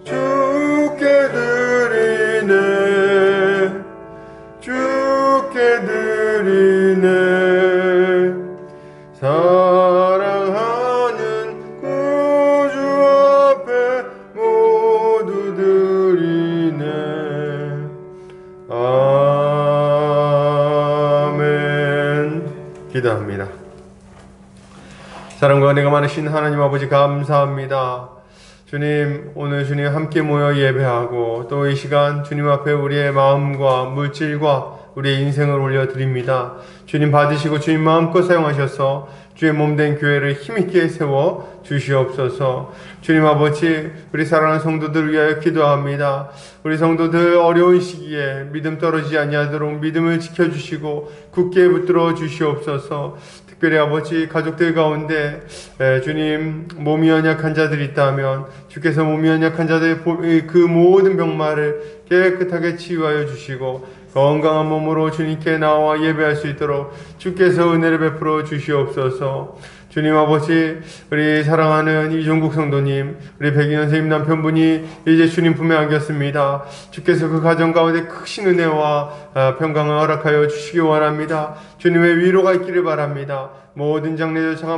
주께 드리네, 주께 드리네. 사랑하는 구주 앞에 모두 드리네. 아멘. 기도합니다. 사랑과 은혜가 많으신 하나님 아버지, 감사합니다. 주님, 오늘 주님 함께 모여 예배하고 또 이 시간 주님 앞에 우리의 마음과 물질과 우리의 인생을 올려드립니다. 주님 받으시고 주님 마음껏 사용하셔서 주의 몸된 교회를 힘있게 세워 주시옵소서. 주님 아버지, 우리 사랑하는 성도들을 위하여 기도합니다. 우리 성도들 어려운 시기에 믿음 떨어지지 아니하도록 믿음을 지켜주시고 굳게 붙들어 주시옵소서. 특별히 아버지, 가족들 가운데 주님 몸이 연약한 자들이 있다면 주께서 몸이 연약한 자들의 그 모든 병마를 깨끗하게 치유하여 주시고 건강한 몸으로 주님께 나와 예배할 수 있도록 주께서 은혜를 베풀어 주시옵소서. 주님 아버지, 우리 사랑하는 이종국 성도님, 우리 백인현 선생님 남편분이 이제 주님 품에 안겼습니다. 주께서 그 가정 가운데 크신 은혜와 평강을 허락하여 주시기 원합니다. 주님의 위로가 있기를 바랍니다. 모든 장례 절차가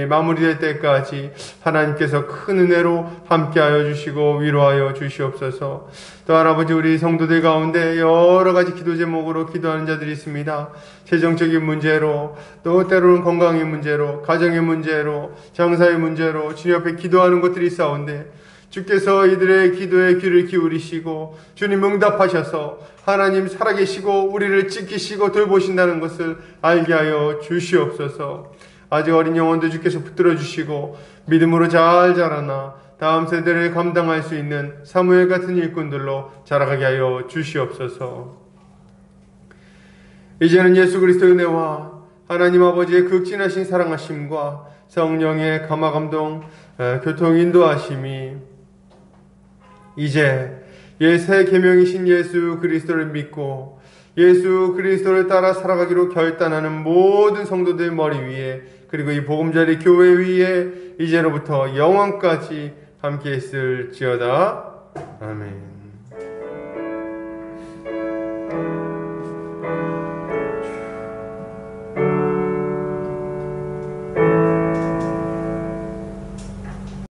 마무리될 때까지 하나님께서 큰 은혜로 함께하여 주시고 위로하여 주시옵소서. 또한 아버지, 우리 성도들 가운데 여러 가지 기도 제목으로 기도하는 자들이 있습니다. 재정적인 문제로, 또 때로는 건강의 문제로, 가정의 문제로, 장사의 문제로 주님 앞에 기도하는 것들이 있사온데 주께서 이들의 기도에 귀를 기울이시고 주님 응답하셔서 하나님 살아계시고 우리를 지키시고 돌보신다는 것을 알게 하여 주시옵소서. 아직 어린 영혼도 주께서 붙들어 주시고 믿음으로 잘 자라나 다음 세대를 감당할 수 있는 사무엘 같은 일꾼들로 자라가게 하여 주시옵소서. 이제는 예수 그리스도의 은혜와 하나님 아버지의 극진하신 사랑하심과 성령의 감화감동 교통 인도하심이 이제 새 계명이신 예수 그리스도를 믿고 예수 그리스도를 따라 살아가기로 결단하는 모든 성도들 머리 위에, 그리고 이 보금자리 교회 위에 이제로부터 영원까지 함께 있을지어다. 아멘.